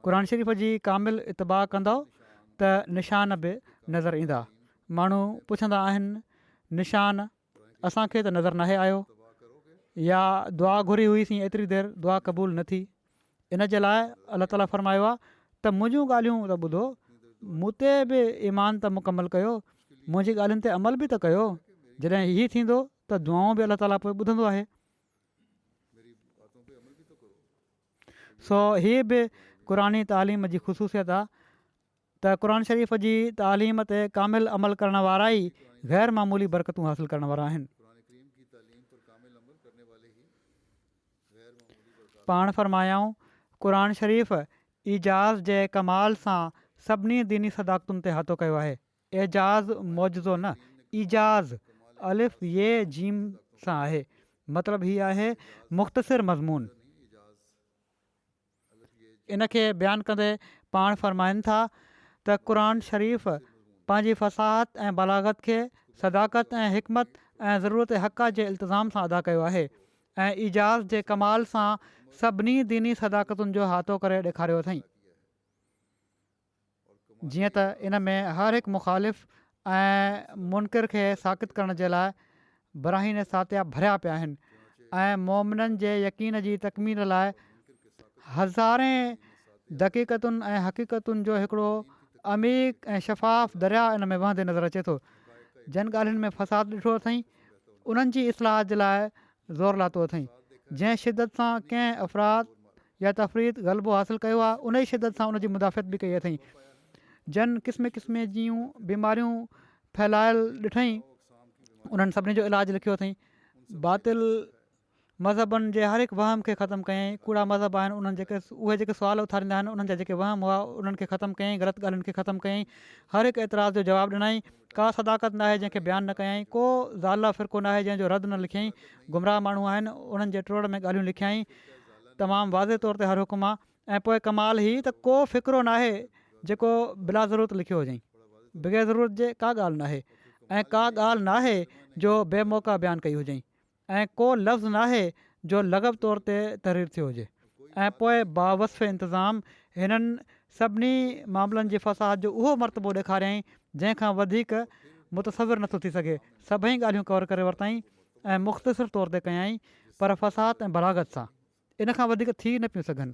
क़ुर शरीफ़ जी कामिल इतबा कंदो त निशान बि नज़र ईंदा। माण्हू पुछंदा आहिनि निशान असांखे त नज़र नाहे आयो, या दुआ घुरी हुईसीं एतिरी देरि दुआ क़बूल न थी। इन जे लाइ अलाह ताला फ़रमायो आहे त मुंहिंजूं ॻाल्हियूं त ॿुधो, मूं ते बि ईमान त मुकमल कयो, मुंहिंजी ॻाल्हियुनि ते अमल बि त कयो। जॾहिं हीअ थींदो त दुआऊं बि अलाह ताला पोइ ॿुधंदो आहे। सो हीअ बि क़ुरानी तालीम जी ख़ुशूसियत आहे त क़ुर शरीफ़ जी तालीम ते कामिल अमल करण वारा ई ग़ैर मामूली बरकतूं हासिलु करण वारा आहिनि। पाण फ़रमायाऊं क़ुर शरीफ़ इजाज़ जे कमाल सां सभिनी दीनी सदाकतुनि ते हाथो कयो आहे। एजाज़ मौजज़ो न, इजाज़ अलिफ़ ये जीम सां आहे, मतिलबु हीअ आहे मुख़्तसिर मज़मून। इनखे बयानु कंदे पाण फ़रमाइनि था त क़ुर शरीफ़ पंहिंजी फ़साहत ऐं बलागत खे सदाकत ऐं हिकमत ऐं ज़रूरत हक़ जे इल्तिज़ाम सां अदा कयो आहे ऐं इजाज़ जे कमाल सां सभिनी दीनी सदाकतुनि जो हाथो करे ॾेखारियो अथई। जीअं त इन में हर हिकु मुख़ालिफ़ ऐं मुनकिर खे साकित करण जे लाइ बराहीन सातिया भरिया पिया आहिनि ऐं मोमिननि जे यकीन जी तकमील लाइ हज़ारे दक़ीक़तुनि ऐं हक़ीक़तुनि जो हिकिड़ो अमीक़ ऐं शफ़ाफ़ दरिया इन में वहंदे नज़र अचे थो। जिन ॻाल्हियुनि में फ़साद ॾिठो अथई उन्हनि जी इस्लाह जे लाइ ज़ोर लातो अथई। जंहिं शिदत सां कंहिं अफ़राद या तफ़रीद ग़लबो हासिलु कयो आहे उन ई शिदत सां उनजी मुदाफ़िअत बि कई अथई। जन क़िस्म क़िस्म जूं बीमारियूं फैलायल ॾिठई उन्हनि सभिनी जो इलाजु लिखियो अथई। बातिल मज़हबनि जे हर हिकु वहम खे ख़तमु कयईं। कूड़ा मज़हब आहिनि उन्हनि उहे जेके सुवाल उथारींदा आहिनि उन्हनि जा जेके वहम हुआ उन्हनि खे ख़तमु कयईं। ग़लति ॻाल्हियुनि खे ख़तमु कयईं। हर हिकु एतिराज़ जो जवाबु ॾिनई। का सदाकत न आहे जंहिंखे बयानु न कयईं। को ज़ाला फ़िरक़ो न आहे जंहिंजो रद्द न लिखियईं। गुमराह माण्हू आहिनि उन्हनि जे टोड़ में ॻाल्हियूं लिखियईं। तमामु वाज़े तौर ते हर हुकुम आहे। ऐं पोइ कमाल ई त को फ़िक्रो न आहे जेको बिला ज़रूरत लिखियो हुजईं। बग़ैर ज़रूरत जे का ॻाल्हि न आहे ऐं का ॻाल्हि न आहे जो बेमौक़ा बयानु कई हुजईं ऐं को लफ़्ज़ न आहे जो लग़ब तौर ते तहरीर थियो हुजे। ऐं पोइ बावस्फ़ इंतिज़ाम हिननि सभिनी मामलनि जे फ़साद जो उहो मरतबो ॾेखारियईं जंहिंखां वधीक मुतसविर नथो थी सघे। सभई ॻाल्हियूं कवर करे वरितईं ऐं मुख़्तसिर तौर ते कयईं पर फ़साद ऐं बलागत सां इन खां वधीक थी न पियूं सघनि।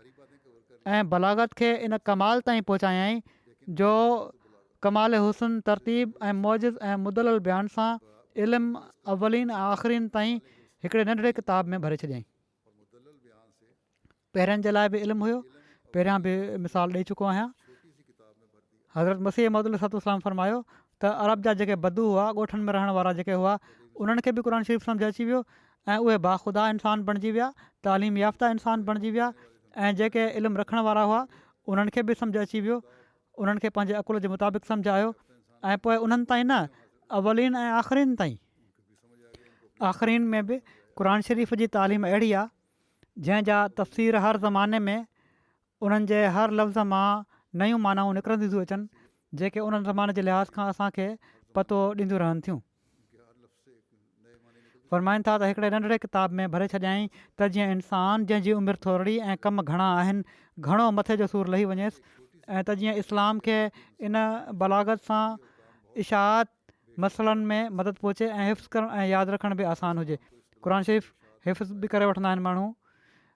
ऐं बलागत खे इन कमाल ताईं पहुचायईं जो कमाल हुस्न तरतीब ऐं मौजिज़ ऐं मुदलल बयान सां इल्मु अवलीन ऐं आख़िरीन ताईं हिकिड़े नंढड़े किताब में भरे छॾियईं। पहिरियनि जे लाइ बि इल्मु हुयो। पहिरियां बि मिसाल ॾेई चुको आहियां। हज़रत मसीह मौद अलैहिस्सलाम फरमायो त अरब जा जेके बदू हुआ ॻोठनि में रहण वारा जेके हुआ उन्हनि खे बि क़ुर शरीफ़ सम्झ अची वियो ऐं उहे बाख़ुदा इंसान बणिजी विया, तालीम याफ़्ता इंसान बणिजी विया। ऐं जेके इल्मु रखण वारा हुआ उन्हनि खे बि सम्झ अची वियो। उन्हनि खे पंहिंजे अकुल जे मुताबिक़ सम्झ आयो। ऐं पोइ उन्हनि ताईं न अवलीन ऐं आख़िरीन ताईं आख़िरीन में बि क़ुर शरीफ़ जी तालीम अहिड़ी आहे जंहिंजा तफ़सीर हर ज़माने में उन्हनि जे हर लफ़्ज़ मां नयूं मानाऊं निकिरंदियूं थियूं अचनि जेके उन्हनि ज़माने जे लिहाज़ खां असांखे पतो ॾींदियूं रहनि थियूं। फ़रमाइनि था त हिकिड़े नंढड़े किताब में भरे छॾियईं त जीअं इंसान जंहिंजी उमिरि थोरी ऐं कम घणा आहिनि घणो मथे जो सूरु लही वञेसि ऐं त जीअं इस्लाम खे इन बलागत सां इशाअत मसइलनि में मदद पहुचे ऐं हिफ़्ज़ करणु ऐं यादि रखण बि आसानु हुजे। क़ुर शरीफ़ हिफ़्ज़ बि करे वठंदा आहिनि माण्हू,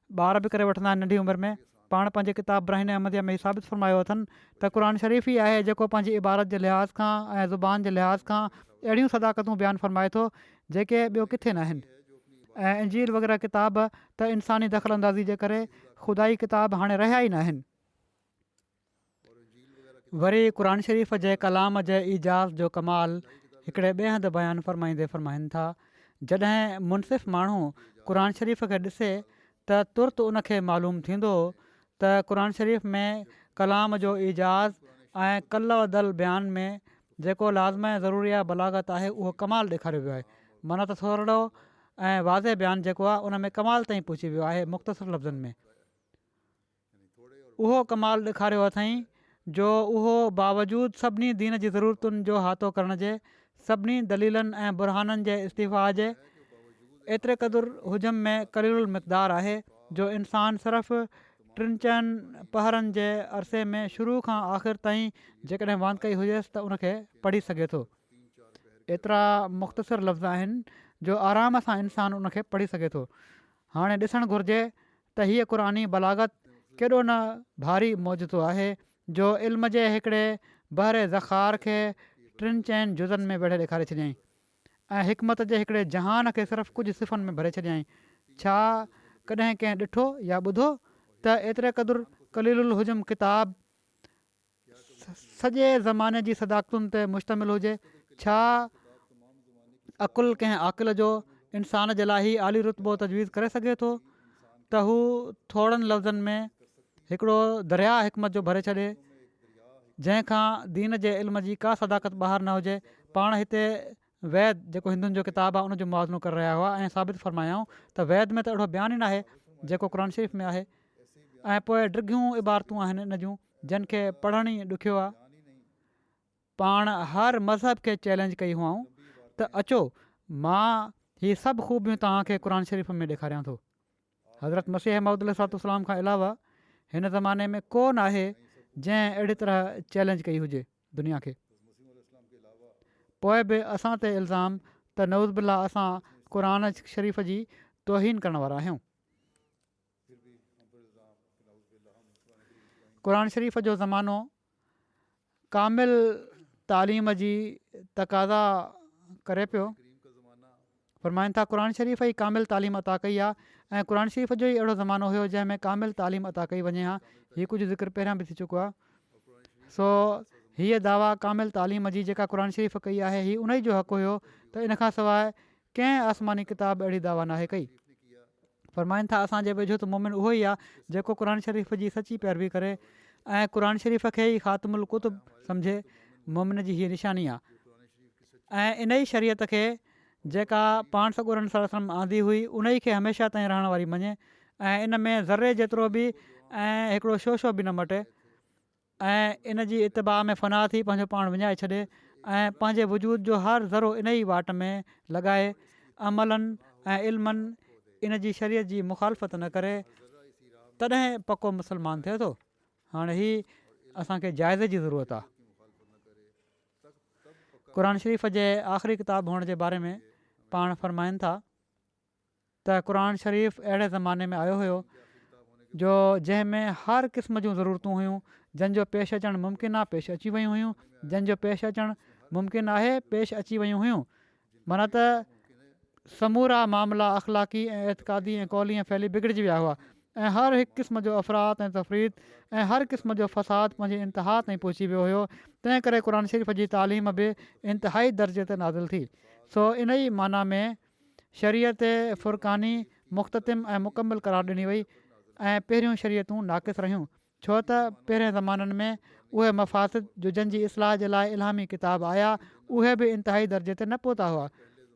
ॿार बि करे वठंदा आहिनि नंढी उमिरि में। पाण पंहिंजे किताब ब्राहिन अहमदिया में साबित फ़रमायो अथनि त क़ुर शरीफ़ ई आहे जेको पंहिंजी इबारत जे लिहाज़ खां ऐं ज़ुबान जे लिहाज़ खां अहिड़ियूं सदाकतूं बयानु फ़रमाए थो जेके ॿियो किथे न आहिनि। ऐं इंजील वग़ैरह किताब त इंसानी दख़ल अंदाज़ी जे करे ख़ुदाई किताब हाणे रहिया ई न आहिनि। वरी क़ुर शरीफ़ जे कलाम जे इजाज़ जो कमाल हिकिड़े ॿिए हंधि बयानु फ़रमाईंदे फ़रमाइनि था जॾहिं मुनसिफ़ माण्हू क़ुर शरीफ़ खे ॾिसे त तुर्त उनखे मालूम थींदो त क़ुर शरीफ़ में कलाम जो इजाज़ ऐं कल वदल बयान में जेको लाज़िम ऐं ज़रूरी आहे बलागत आहे उहो कमाल ॾेखारियो वियो आहे। माना त थोरो ऐं वाज़े बयानु जेको आहे उन में कमाल ताईं पहुची वियो आहे। मुख़्तसिर लफ़्ज़नि में उहो कमाल ॾेखारियो अथई जो उहो बावजूदु सभिनी दीन जी ज़रूरतुनि जो हाथो करण जे सभिनी दलीलनि ऐं बुरहाननि जे इस्तीफ़ा जे एतिरे क़दुरु हुजम में कलील मिक़दार आहे जो इंसानु सिर्फ़ु 3-4 पहरनि जे अरसे में शुरू खां आख़िर ताईं जेकॾहिं वांदि कई हुजेसि त उनखे पढ़ी सघे थो। एतिरा मुख़्तसिर लफ़्ज़ आहिनि जो आराम सां इंसानु उनखे पढ़ी सघे थो। हाणे ॾिसणु घुरिजे त हीअ क़ुरानी बलागत केॾो न भारी मौजूदो आहे जो इल्म जे हिकिड़े बहरे ज़ख़ार खे 3-4 जुज़नि में वेढ़े ॾेखारे छॾियईं ऐं हिकमत जे हिकिड़े जहान खे सिर्फ़ु कुझु सिफ़नि में भरे छॾियईं। छा कॾहिं कंहिं ॾिठो या ॿुधो त एतिरे क़दुरु कलीलुल हुजम किताब सॼे ज़माने जी सदाकतुनि ते मुश्तमिल हुजे? छा अकुलु कंहिं आक़िल जो इंसान जे लाइ ई आली रुतबो तजवीज़ करे सघे थो त हू थोड़नि लफ़्ज़नि में हिकिड़ो दरिया हिकमत जो भरे छॾे जंहिंखां दीन जे इल्म जी का सदाकत ॿाहिरि न हुजे? पाण हिते वैद जेको हिंदुनि जो किताबु आहे उनजो मुआज़नो करे रहिया हुआ ऐं साबित फ़रमायाऊं त वैद में त अहिड़ो बयानु ई न आहे जेको क़ुर शरीफ़ में आहे। ऐं पोइ डिघियूं इबारतूं आहिनि इन जूं जिन खे पढ़ण ई ॾुखियो आहे। पाण हर मज़हब खे चैलेंज कई हुआऊं त अचो मां हीअ सभु ख़ूबियूं तव्हांखे क़ुर शरीफ़ में ॾेखारियां थो। हज़रत मसीह मौद अलैहिस्सलाम खां अलावा हिन ज़माने में कोन आहे जंहिं अहिड़ी तरह चैलेंज कई हुजे दुनिया खे। पोइ बि असां ते इल्ज़ाम त नऊज़ बिल्ला असां क़ुर शरीफ़ जी तौहीन करण वारा आहियूं। क़ुर शरीफ़ जो ज़मानो कामिल तालीम जी तक़ाज़ा करे पियो। फ़रमाइनि था क़ुर शरीफ़ ई कामिल तालीम अता कई आहे ऐं क़ुर शरीफ़ जो ई अहिड़ो ज़मानो हुयो जंहिंमें कामिल तालीम अता कई वञे हा। हीअ कुझु ज़िक्र पहिरियां बि थी चुको आहे। सो हीअ दावा कामिल तालीम जी जेका क़ुर शरीफ़ कई आहे हीअ उन ई जो हक़ु हुयो त इन खां सवाइ कंहिं आसमानी किताब अहिड़ी दावा नाहे कई। फ़रमाइनि था असांजे वेझो त मोमिन उहो ई आहे जेको क़ुर शरीफ़ जी सची पैरवी करे ऐं क़ुर शरीफ़ खे ई ख़ातमुल कुतुब सम्झे। मोमिन जी हीअ निशानी आहे ऐं इन ई शरीयत खे जेका पाण सॻोरनि सलम आंदी हुई उन ई खे हमेशह ताईं रहण वारी मञे ऐं इन में ज़रे जेतिरो बि ऐं हिकिड़ो शोशो बि न मटे ऐं इन जी इतिबा में फ़ना थी पंहिंजो पाण विञाए छॾे ऐं पंहिंजे वजूद जो हर ज़रो इन ई वाट में लॻाए अमलनि ऐं इल्मनि इन जी शरीयत जी मुखालफ़त न करे, तॾहिं पको मुस्लमान थिए थो। हाणे ही असांखे जाइज़े जी ज़रूरत आहे। क़ुर शरीफ़ जे आख़िरी किताब हुअण जे बारे में पाण फ़रमाइनि था त क़ुर शरीफ़ अहिड़े ज़माने में आयो हुयो जो जंहिंमें हर क़िस्म जूं ज़रूरतूं हुयूं, जंहिंजो पेश अचणु मुमकिन आहे पेश अची वियूं हुयूं, जंहिंजो पेश अचणु मुमकिन आहे पेश अची वियूं हुयूं। माना त समूरा मामला अख़लाक़ी ऐं एतिक़ादी ऐं कौली ऐं फैली बिगड़जी विया हुआ ऐं हर हिकु क़िस्म जो अफ़रात ऐं तफ़रीद ऐं हर क़िस्म जो फ़साद पंहिंजे इंतिहा ताईं पहुची वियो हुयो। तंहिं करे क़ुर शरीफ़ जी तालीम बि इंतिहाई दर्जे ते नाज़िल थी। सो इन ई माना में शरीयत फ़ुरक़ानी मुख़्ततिम ऐं मुकमिल करार ॾिनी वई ऐं पहिरियों शरीयतूं नाक़िस रहियूं छो त पहिरें ज़माननि में उहे मफ़ासिद जो जंहिंजी इस्लाह जे लाइ इल्हामी किताब आया उहे बि इंतिहाई दर्जे ते न पहुता हुआ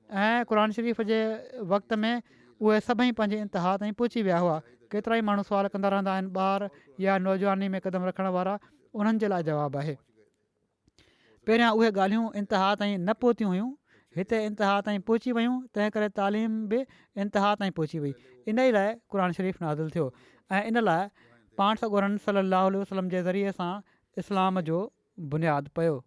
ऐं क़ुर शरीफ़ जे वक़्त में उहे सभई पंहिंजे इंतिहा ताईं पहुची विया हुआ। केतिरा ई माण्हू सुवाल कंदा रहंदा आहिनि, ॿार या नौजवानी में क़दम रखण वारा, उन्हनि जे लाइ जवाबु आहे पहिरियां उहे ॻाल्हियूं इंतिहा ताईं न पहुतियूं हुयूं, हिते इंतिहा ताईं पहुची वियूं, तंहिं करे तालीम बि इंतिहा ताईं पहुची वई। इन ई लाइ क़ुर शरीफ़ नाज़िल थियो ऐं इन लाइ पाण सॻोरनि सल्लल्लाहु अलैहि वसल्लम जे ज़रिए सां इस्लाम जो बुनियादु पियो।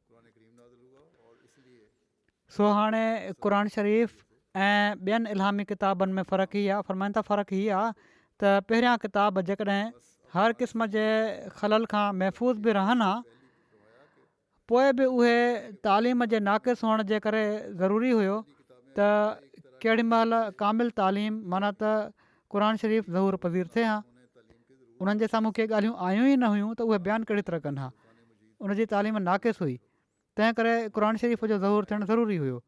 सो हाणे क़ुर शरीफ़ ऐं ॿियनि इल्हामी किताबनि में फ़र्क़ु ई आहे। फ़रमाइनि था फ़र्क़ु हीअ आहे त पहिरियां किताब जेकॾहिं हर क़िस्म जे ख़लल खां महफ़ूज़ बि रहनि हा, पोइ बि उहे तालीम जे नाक़िस हुअण जे करे ज़रूरी हुयो त केॾी महिल कामिल तालीम माना त क़ुर शरीफ़ ज़हूर पज़ीर थिए हा। उन्हनि जे साम्हूं के ॻाल्हियूं आयूं ई न हुयूं त उहे बयानु कहिड़ी तरह कनि हा। उनजी तालीम नाक़िस हुई, तंहिं करे क़ुर शरीफ़ जो ज़हूर थियणु ज़रूरी हुयो।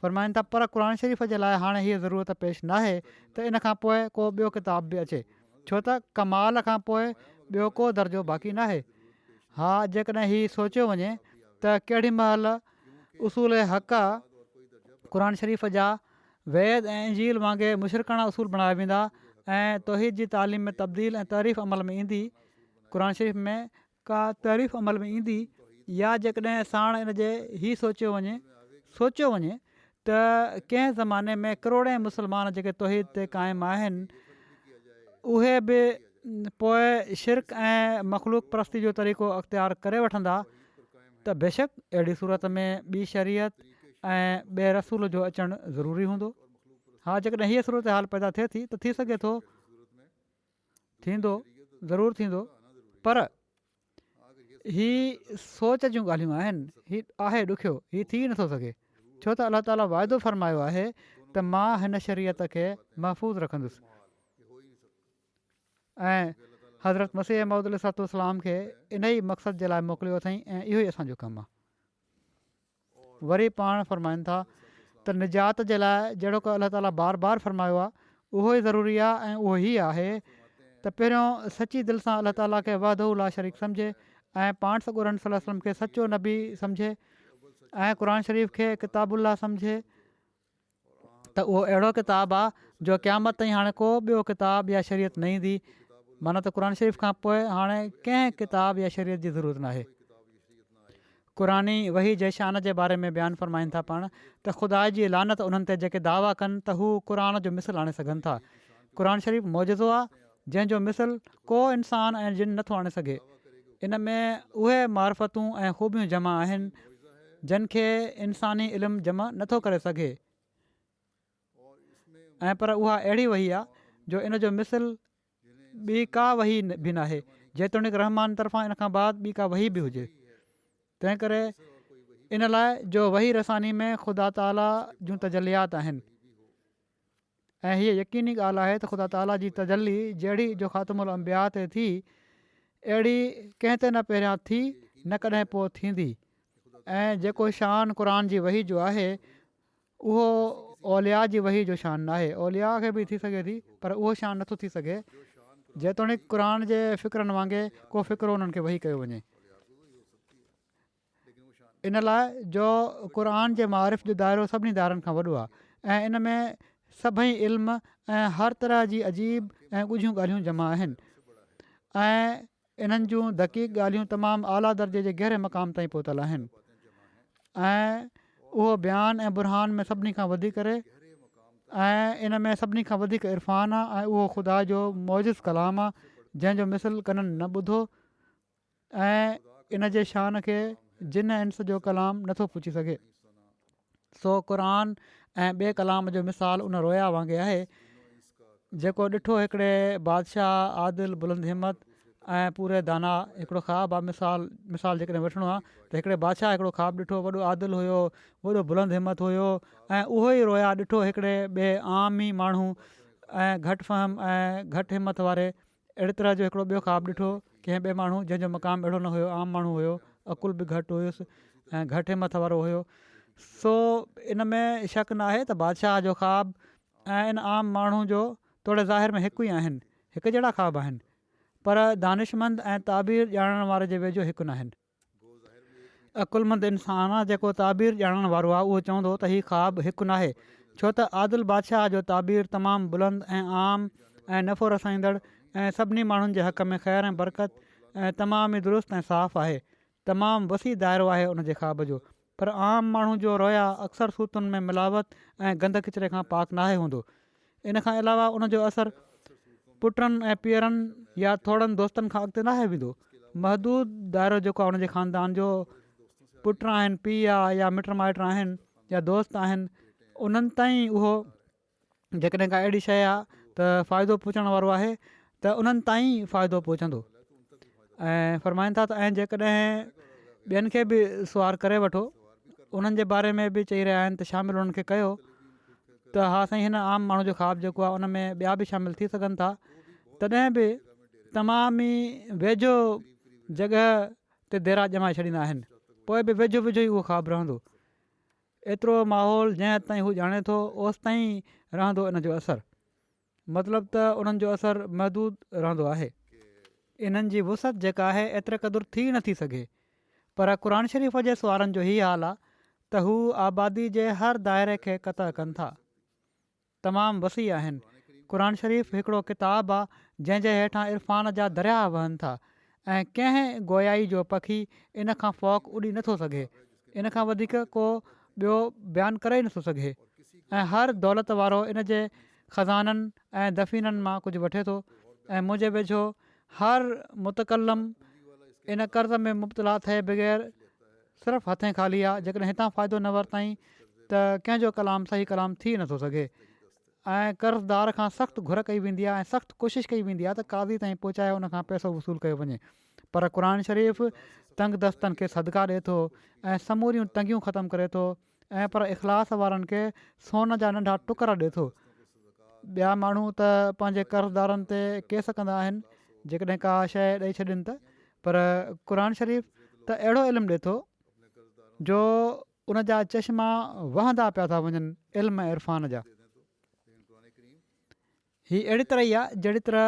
फ़रमाइनि था पर क़ुर शरीफ़ जे लाइ हाणे हीअ ज़रूरत पेश नाहे त इन खां पोइ को ॿियो किताब बि अचे, छो त कमाल खां पोइ ॿियो को दर्जो बाक़ी नाहे। हा, जेकॾहिं हीअ सोचियो वञे त केॾी महिल उसूल हक़ क़ुर शरीफ़ जा वैद ऐं इंजील वांगुरु मुशरिकाना उसूल बणाया वेंदा ऐं तौहीद जी तालीम में तब्दील ऐं तारीफ़ अमल में ईंदी, क़ुर शरीफ़ में का तारीफ़ अमल में ईंदी, या जेकॾहिं साण इन जे हीअ सोचियो वञे त कंहिं ज़माने में करोड़े मुस्लमान जेके तौहीद ते क़ाइमु आहिनि उहे बि पोइ शिरक ऐं मख़लूक परस्ती जो तरीक़ो अख़्तियार करे वठंदा त बेशक अहिड़ी सूरत में ॿी शरीयत ऐं ॿिए रसूल जो अचणु ज़रूरी हूंदो। हा, जेकॾहिं हीअ सूरत हाल पैदा थिए थी त थी सघे थो थींदो, ज़रूरु थींदो, पर ही सोच जूं ॻाल्हियूं आहिनि, ही आहे ॾुखियो, ही थी नथो सघे छो त अलाह ताला वाइदो फ़रमायो आहे त मां हिन शरीयत खे महफ़ूज़ रखंदुसि ऐं हज़रत मसीह मौद अलैहिस्सलाम खे इन ई मक़सद जे लाइ मोकिलियो अथई ऐं इहो ई असांजो कमु आहे। वरी पाण फ़रमाइनि था त निजात जे लाइ जहिड़ो की अलाह ताला बार बार फ़रमायो आहे उहो ई ज़रूरी आहे ऐं उहो ई आहे त पहिरियों सची दिलि सां अलाह ताला खे वहदहू ला शरीक सम्झे ऐं पाण सॻोरनि सल्लल्लाहु अलैहि वसल्लम खे सचो नबी सम्झे ऐं क़ुर शरीफ़ खे किताबुल्लाह सम्झे त उहो अहिड़ो किताबु आहे जो क़यामत ताईं हाणे को ॿियो किताब या शरीयत न ईंदी। माना त क़ुर शरीफ़ खां पोइ हाणे कंहिं किताब या शरीयत जी ज़रूरत नाहे। क़ुरानी वही जे शान जे बारे में बयानु फ़रमाइनि था पाण त ख़ुदा जी लानत उन्हनि ते जेके दावा कनि त हू क़ुर जो मिसल आणे सघनि था। क़ुर शरीफ़ मौजज़ो आहे जंहिंजो मिसल को इंसान ऐं जिन नथो आणे सघे। इन में उहे मार्फतूं ऐं ख़ूबियूं जमा आहिनि जिन खे इंसानी इल्मु जमा नथो करे सघे, ऐं पर उहा अहिड़ी वही आहे जो इन जो मिसल ॿी का वही बि न आहे, जेतोणीकि रहमान तरफ़ां इन खां बाद ॿी का वही बि हुजे। तंहिं करे इन लाइ जो वही रसानी में ख़ुदा ताला जूं तजलियात आहिनि, ऐं हीअ यकीनी ॻाल्हि आहे त ख़ुदा ताला जी तजली जहिड़ी जो ख़ातमुल अंबिया ते थी अहिड़ी कंहिं ते न पहिरियां थी न कॾहिं पोइ थींदी। ऐं जेको शान क़ुर जी वही जो आहे उहो औलिया जी वही जो शान न आहे। औलिया खे बि थी सघे थी पर उहो शान नथो थी सघे जेतोणीकि क़ुर जे फ़िक्रनि वांगुरु को फ़िक्रो उन्हनि खे वही कयो वञे। इन लाइ जो क़ुर जे मारिफ़ जो दाइरो सभिनी दाइरनि खां वॾो आहे ऐं इन में सभई इल्म ऐं हर तरह जी अजीब ऐं ॻुझियूं ॻाल्हियूं जमा आहिनि ऐं इन्हनि जूं दक़ीक़ ॻाल्हियूं तमामु आला दर्जे जे गहरे मक़ाम ताईं पहुतल आहिनि ऐं उहो बयानु ऐं बुरहान में सभिनी खां वधी करे ऐं इन में सभिनी खां वधीक इरफ़ान आहे ऐं उहो ख़ुदा जो मौजिज़ कलाम आहे जंहिंजो मिसल कननि न ॿुधो ऐं इन जे शान खे जिन इंस जो कलाम नथो पुछी सघे। सो क़ुर ऐं ॿिए कलाम जो मिसाल उन रोया वांगुरु आहे जेको ॾिठो हिकिड़े बादशाह आदिल बुलंद हिमत ऐं पूरे दाना हिकिड़ो ख़्वाबु आहे। मिसाल जेकॾहिं वठिणो आहे त हिकिड़े बादशाह हिकिड़ो ख़्वाबु ॾिठो, वॾो आदिल हुयो, वॾो बुलंद हिमत हुयो ऐं उहो ई रोया ॾिठो हिकिड़े ॿिए आम ई माण्हू ऐं घटि फ़हम ऐं घटि हिमत वारे अहिड़ी तरह जो हिकिड़ो ॿियो ख़्वाबु ॾिठो कंहिं ॿिए माण्हू जंहिंजो मक़ाम अहिड़ो न हुयो, आम माण्हू हुयो, अकुल बि घटि हुयुसि ऐं घटि हिमत वारो हुयो। सो इन में शक न आहे त बादशाह जो ख़्वाबु ऐं इन आम माण्हू जो तोड़े ज़ाहिर में हिकु ई आहिनि, हिकु जहिड़ा ख़्वाब आहिनि, पर दानिशमंद ऐं ताबीर ॼाणण वारे जे वेझो हिकु न आहिनि। अकुलमंद इंसानु आहे जेको ताबीर ॼाणण वारो आहे उहो चवंदो त हीउ ख़्वाबु हिकु न आहे, छो त आदिल बादशाह जो ताबीर तमामु बुलंद ऐं आम ऐं नफ़ो रसाईंदड़ ऐं सभिनी माण्हुनि जे हक़ में ख़ैर ऐं बरकत ऐं तमामु ई दुरुस्त ऐं साफ़ु आहे। तमामु वसी दाइरो आहे उन जे ख़्वाब जो, पर आम माण्हू जो रोया अक्सर सूतुनि में मिलावट ऐं गंद किचिरे खां पाक नाहे हूंदो। इन खां अलावा उनजो असरु पुटनि ऐं पीअरनि या थोड़नि दोस्तनि खां अॻिते नाहे वेंदो। महदूद दाइरो जेको आहे उनजे ख़ानदान जो पुट आहिनि, पीउ आहे या मिट माइट आहिनि या दोस्त आहिनि, उन्हनि ताईं उहो जेकॾहिं का अहिड़ी शइ आहे त फ़ाइदो पहुचण वारो आहे त उन्हनि ताईं फ़ाइदो पहुचंदो। ऐं फ़रमाइनि था त ऐं जेकॾहिं ॿियनि खे बि सुवार करे वठो, उन्हनि जे बारे में बि चई रहिया आहिनि त शामिलु उन्हनि खे कयो त हा साईं हिन आम माण्हू जो ख़्वाबु जेको आहे उन में ॿिया बि शामिलु थी सघनि था, तॾहिं बि तमामु ई वेझो जॻह ते देरा ॼमाए छॾींदा आहिनि, पोइ बि वेझो वेझो ई उहो ख़्वाबु रहंदो। एतिरो माहौल जंहिं हद ताईं हू ॼाणे थो ओसि ताईं रहंदो इन जो असरु, मतिलबु त उन्हनि जो असरु महदूद रहंदो आहे। इन्हनि जी वुसत जेका आहे एतिरे क़दुरु थी नथी सघे, पर क़ुर शरीफ़ जे सुवारनि जो हीअ हाल आहे त हू आबादी जे हर दाइरे खे क़तअ कनि था, तमामु वसी आहिनि। क़ुर शरीफ़ हिकिड़ो किताबु आहे जंहिंजे हेठां इरफ़ान जा दरिया वहनि था ऐं कंहिं गोयाई जो पखी इन खां फ़ौक़ उॾी नथो सघे, इन खां वधीक को ॿियो बयानु करे ई नथो सघे ऐं हर दौलत वारो इन जे ख़ज़ाननि ऐं दफ़ीननि मां कुझु वठे थो ऐं मुंहिंजे वेझो हर मुतकलम इन कर्ज़ में मुब्तला थिए बग़ैर सिर्फ़ु हथें ख़ाली आहे। जेकॾहिं हितां फ़ाइदो न वरितई त कंहिंजो कलाम सही कलाम थी नथो सघे ऐं कर्ज़दार खां सख़्तु घुर कई वेंदी आहे ऐं सख़्तु कोशिशि कई वेंदी आहे त काज़ी ताईं पहुचाए उन खां पैसो वसूल कयो वञे, पर क़ुर शरीफ़ तंग दस्तनि खे सदका ॾिए थो ऐं समूरियूं तंगियूं ख़तमु करे थो ऐं पर इख़लास वारनि खे सोन जा नंढा टुकर ॾिए थो। ॿिया माण्हू त पंहिंजे कर्ज़दारनि ते केस कंदा आहिनि जेकॾहिं का शइ ॾेई छॾनि त, पर क़ुर शरीफ़ त अहिड़ो इल्मु ॾिए थो जो उन जा चश्मा वहंदा पिया था वञनि इल्म ऐं इरफ़ान जा। हीअ अहिड़ी तरह ई आहे जहिड़ी तरह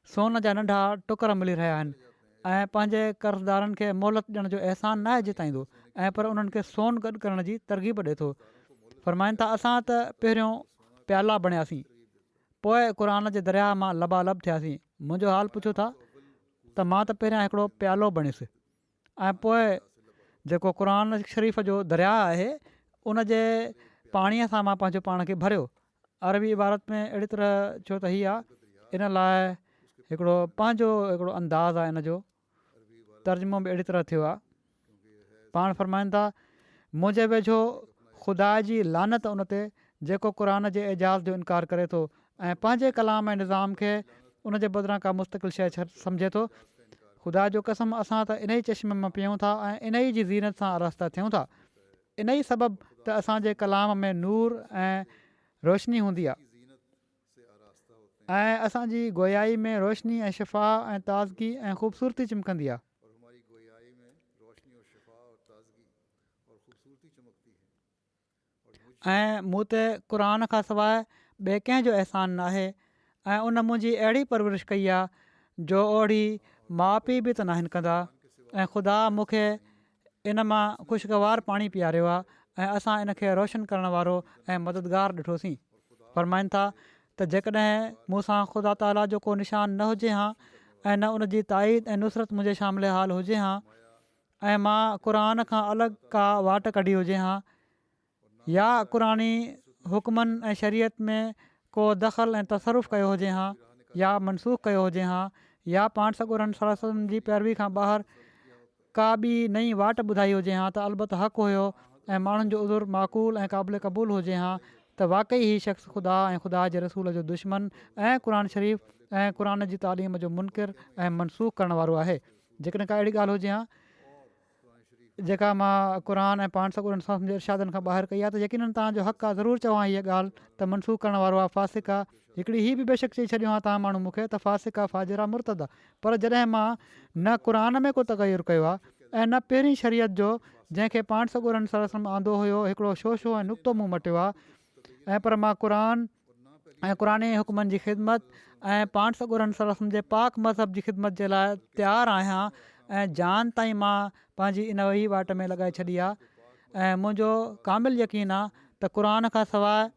सोन जा नंढा टुकर मिली रहिया आहिनि ऐं पंहिंजे कर्ज़दारनि खे मोहलत ॾियण जो अहसान न जिताईंदो ऐं पर उन्हनि खे सोन गॾु करण जी तरग़ीब ॾिए थो। फ़रमाइनि था असां त पहिरियों प्याला बणियासीं, पोइ क़ुर जे दरिया मां लबालब थियासीं। मुंहिंजो हाल पुछो था त मां त पहिरियां हिकिड़ो प्यालो बणियुसि ऐं पोइ जेको क़ुर शरीफ़ जो दरिया आहे उन जे पाणीअ सां मां पंहिंजो पाण खे भरियो। अरबी इबारत में अहिड़ी तरह छो त हीअ आहे, इन लाइ हिकिड़ो पंहिंजो हिकिड़ो अंदाज़ आहे, इन जो तर्जुमो बि अहिड़ी तरह थियो आहे। पाण फ़रमाइनि था, मुंहिंजे वेझो ख़ुदा जी लानत उन ते जेको क़ुर जे एजाज़ जो इनकार करे थो ऐं पंहिंजे कलाम ऐं निज़ाम खे उन जे बदिरां का मुस्तक़िल शइ सम्झे थो। ख़ुदा जो कसम, असां त इन ई चश्मे मां पियूं था ऐं इन ई जी ज़ीनत सां आरास्ता थियूं था। इन ई सबबु त असांजे कलाम में नूर ऐं रोशनी हूंदी आहे ऐं असांजी गोयाई में रोशनी ऐं शिफ़ा ऐं ताज़गी ऐं ख़ूबसूरती चिमकंदी आहे। ऐं मूं ते क़ुर खां सवाइ ॿिए कंहिंजो अहसान न आहे ऐं उन मुंहिंजी अहिड़ी परवरिश कई आहे जो ओड़ी माउ पीउ बि त नाहिनि कंदा। ऐं ख़ुदा मूंखे इन मां ख़ुशगवार पाणी पीआरियो आहे ऐं असां इन खे रोशन करण वारो ऐं मददगार ॾिठोसीं। फ़रमाइनि था त जेकॾहिं मूंसां ख़ुदा ताला जो को निशान न हुजे हा ऐं न उन जी ताईद ऐं नुसरत मुंहिंजे शामिल हाल हुजे हा ऐं मां क़ुर खां अलॻि का वाट कढी हुजे हा या क़ुरानी हुकमनि ऐं शरीयत में को दख़ल ऐं तसरुफ़ कयो हुजे हा या मनसूख़ कयो हुजे हा या पाण सॻुरनि सलम जी पैरवी खां ॿाहिरि का ॿी नई वाट ॿुधाई हुजे हा त अलबत हक़ु हुयो ऐं माण्हुनि जो उज़ुर माक़ूल ऐं क़ाबिल क़बूल हुजे हा त वाक़ई ई शख़्स ख़ुदा ऐं ख़ुदा जे रसूल जो दुश्मन ऐं क़ुर शरीफ़ ऐं क़ुर जी तालीम जो मुनकिर ऐं मनसूख़ करण वारो आहे। जेकॾहिं का अहिड़ी ॻाल्हि हुजे हा जेका मां क़ुर ऐं पाण सॻुरनि जे इर्शादनि खां ॿाहिरि कई आहे त यकीननि तव्हांजो हक़ु आहे, ज़रूरु चवां हीअ ॻाल्हि त मनसूख़ करण वारो आहे, फ़ासिक़ आहे। हिकिड़ी हीअ बि बेशक चई छॾियो आहे तव्हां माण्हू मूंखे त फ़ासिक़ आहे, फाजिर आहे, मुर्तद आहे। पर जॾहिं मां न क़ुर में को तग़युर कयो आहे ऐं न पहिरीं शरीयत जो जंहिंखे पाण सॻुरनि सलम आंदो हुयो हिकिड़ो शोशो ऐं नुक़्तो मूं मटियो आहे ऐं पर मां क़ुर ऐं क़ुरानी हुकमनि जी ख़िदमत ऐं पाण सॻुरनि सलम जे पाक मज़हब जी ख़िदमत जे लाइ तयारु आहियां ऐं जान ताईं मां पंहिंजी इन वही वाट में लॻाए छॾी आहे। ऐं मुंहिंजो कामिल यकीन आहे त क़ुर खां सवाइ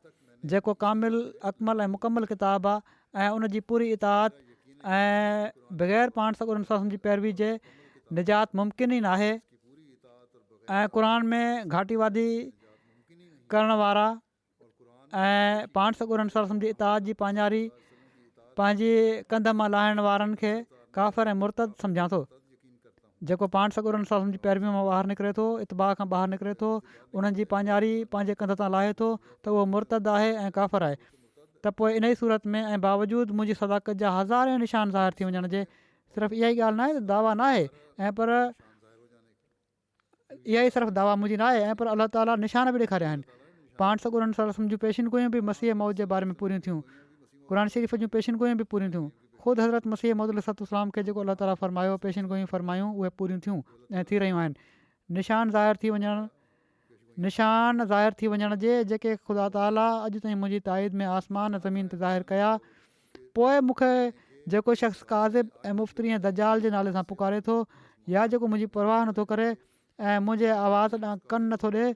जेको कामिल अकमल ऐं मुकमल किताब आहे ऐं उन जी पूरी इताद ऐं बग़ैर पाण सॻुरनि सलम जी पैरवी जे निजात मुमकिन ई न आहे। ऐं क़ुर में घाटीवादी करण वारा ऐं पाण सॻुरनि सलम जी इताद जी पांजारी पंहिंजी कंध मां लाहिण वारनि खे काफ़िर ऐं मुर्तद सम्झां थो। जेको पाण सॻुरनि सलम जी पैरवी मां ॿाहिरि निकिरे थो, इतबा खां ॿाहिरि निकिरे थो, उन्हनि जी पांजारी पंहिंजे कंध तां लाहे थो त उहो मुर्तद आहे ऐं काफ़िर आहे। त पोइ इन ई सूरत में ऐं बावजूदु मुंहिंजी सदाकत जा हज़ारे निशान ज़ाहिर थी वञण जे सिर्फ़ु इहा ई ॻाल्हि न आहे त दावा न आहे ऐं पर इहा ई सिर्फ़ु दावा मुंहिंजी न आहे ऐं पर अलाह ताला निशान बि ॾेखारिया आहिनि। पाण सॻुरनि सलम जूं पेशिन गोयूं बि मसीह मौत जे बारे में पूरियूं थियूं, क़ुर शरीफ़ जूं पेशिन गोयूं बि पूरियूं थियूं। ख़ुदि हज़रत मसीह मौद अलैहिस्सलाम खे जेको अलाह ताला फ़रमायो पेशिन गोयूं फ़रमायूं उहे पूरियूं थियूं ऐं थी रहियूं आहिनि। निशान ज़ाहिर थी वञण जे जेके ख़ुदा ताला अॼु ताईं मुंहिंजी ताईद में आसमान ज़मीन ते ज़ाहिर कया। पोइ मूंखे जेको शख़्स काज़िब ऐं मुफ़्तरी ऐं दजाल जे नाले सां पुकारे थो या जेको मुंहिंजी परवाह नथो करे ऐं मुंहिंजे आवाज़ ॾांहुं कन नथो ॾिए,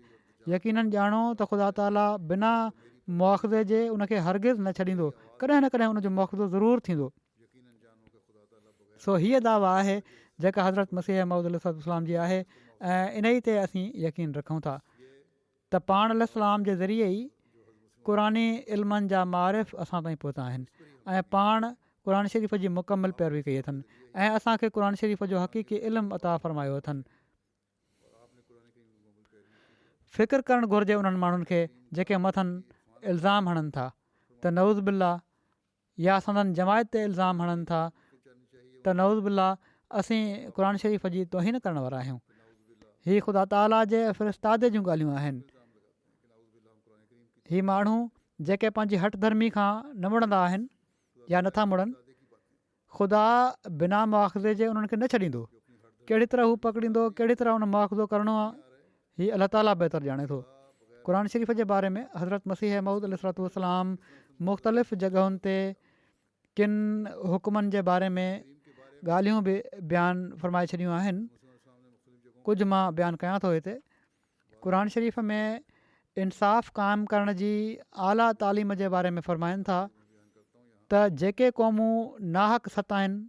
यकीननि ॼाणो त ख़ुदा ताला बिना मुआख़ज़े जे उनखे हरगिज़ न छॾींदो, कॾहिं न कॾहिं उनजो मुआख़ज़ो ज़रूरु थींदो। सो हीअ दावा आहे जेका हज़रत मसीह मौद अलैहिस्सलाम जी आहे ऐं इन ई ते असीं यकीन रखूं था त पाण अलैहिस्सलाम जे ज़रिए ई क़ुरानी इल्मनि जा मारिफ़ असां ताईं पहुता आहिनि ऐं पाण क़ुर शरीफ़ जी मुकमल पैरवी कई अथनि ऐं असांखे क़ुर शरीफ़ जो हक़ीक़ी इल्मु अता फ़रमायो अथनि। फ़िक्र करणु घुरिजे उन्हनि माण्हुनि खे जेके मथनि इल्ज़ाम हणनि था त नऊज़ बिल्ला या संदन जमायत ते इल्ज़ाम हणनि था त नऊज़ बिल्ला असीं क़ुर शरीफ़ जी तौहीन करण वारा आहियूं। हीअ ख़ुदा ताला जे फ़िरिस्तादे जूं ॻाल्हियूं आहिनि। हीअ माण्हू जेके पंहिंजी हठ धर्मी खां न मुड़ंदा आहिनि या नथा मुड़नि, ख़ुदा बिना मुआख़ज़े जे उन्हनि खे न छॾींदो। कहिड़ी तरह हू पकड़ींदो, कहिड़ी तरह उन मुआख़ज़ो करिणो आहे, हीअ अलाह ताला बहितर ॼाणे थो। क़ुर शरीफ़ जे बारे में हज़रत मसीह मऊद अलैहिस्सलाम मुख़्तलिफ़ जॻहुनि ते किन हुकमनि जे बारे में ॻाल्हियूं बि बयानु फ़रमाए छॾियूं आहिनि। कुझु मां बयानु कयां थो हिते। क़ुर शरीफ़ में इंसाफ़ क़ाइमु करण जी आला तालीम जे बारे में फ़रमाइनि था त जेके क़ौमूं नाहक़ सताइनि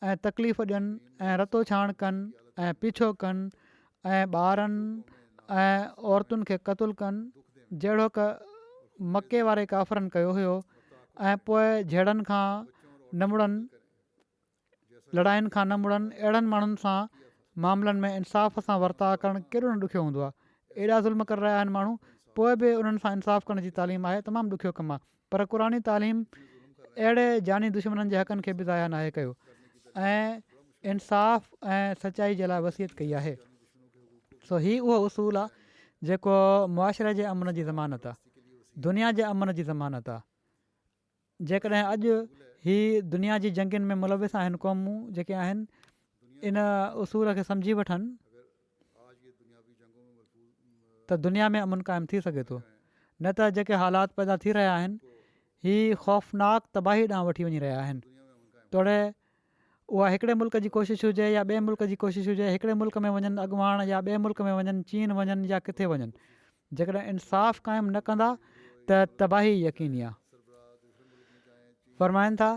ऐं तकलीफ़ ॾियनि ऐं रतो छाण कनि ऐं पीछो कनि ऐं ॿारनि ऐं औरतुनि खे क़तलु कनि, जहिड़ो क मके वारे काफ़रनि कयो हुयो। ऐं पोइ जहिड़नि खां न मुड़नि, लड़ाइनि खां न मुड़नि, अहिड़नि माण्हुनि सां मामलनि में इंसाफ़ सां वर्ताव करणु केॾो न ॾुखियो हूंदो आहे। एॾा ज़ुल्म करे रहिया आहिनि माण्हू, पोइ बि उन्हनि सां इंसाफ़ करण जी तालीम आहे, तमामु ॾुखियो कमु आहे। पर क़ुरानी तालीम अहिड़े जानी दुश्मननि जे हक़नि खे बि ज़ाया नाहे कयो ऐं इंसाफ़ ऐं सचाई जे लाइ वसियत कई आहे। सो हीउ उहो उसूल आहे जेको मुआशिरे जे अमन जी ज़मानत आहे, दुनिया जे अमन जी ज़मानत आहे। जेकॾहिं अॼु हीअ दुनिया जी जंगियुनि में मुलविस आहिनि क़ौमूं जेके आहिनि, इन उसूल खे सम्झी वठनि त दुनिया में अमन क़ाइमु थी सघे थो। न त जेके हालात पैदा थी रहिया आहिनि, हीअ ख़ौफ़नाक तबाही ॾांहुं वठी वञी रहिया आहिनि। तोड़े उहा हिकिड़े मुल्क जी कोशिशि हुजे या ॿिए मुल्क जी कोशिशि हुजे, हिकिड़े मुल्क में वञनि अॻुवाण या ॿिए मुल्क में वञनि, चीन वञनि या किथे वञनि, जेकॾहिं इंसाफ़ क़ाइमु न कंदा त तबाही यकीनी आहे। फ़रमाइनि था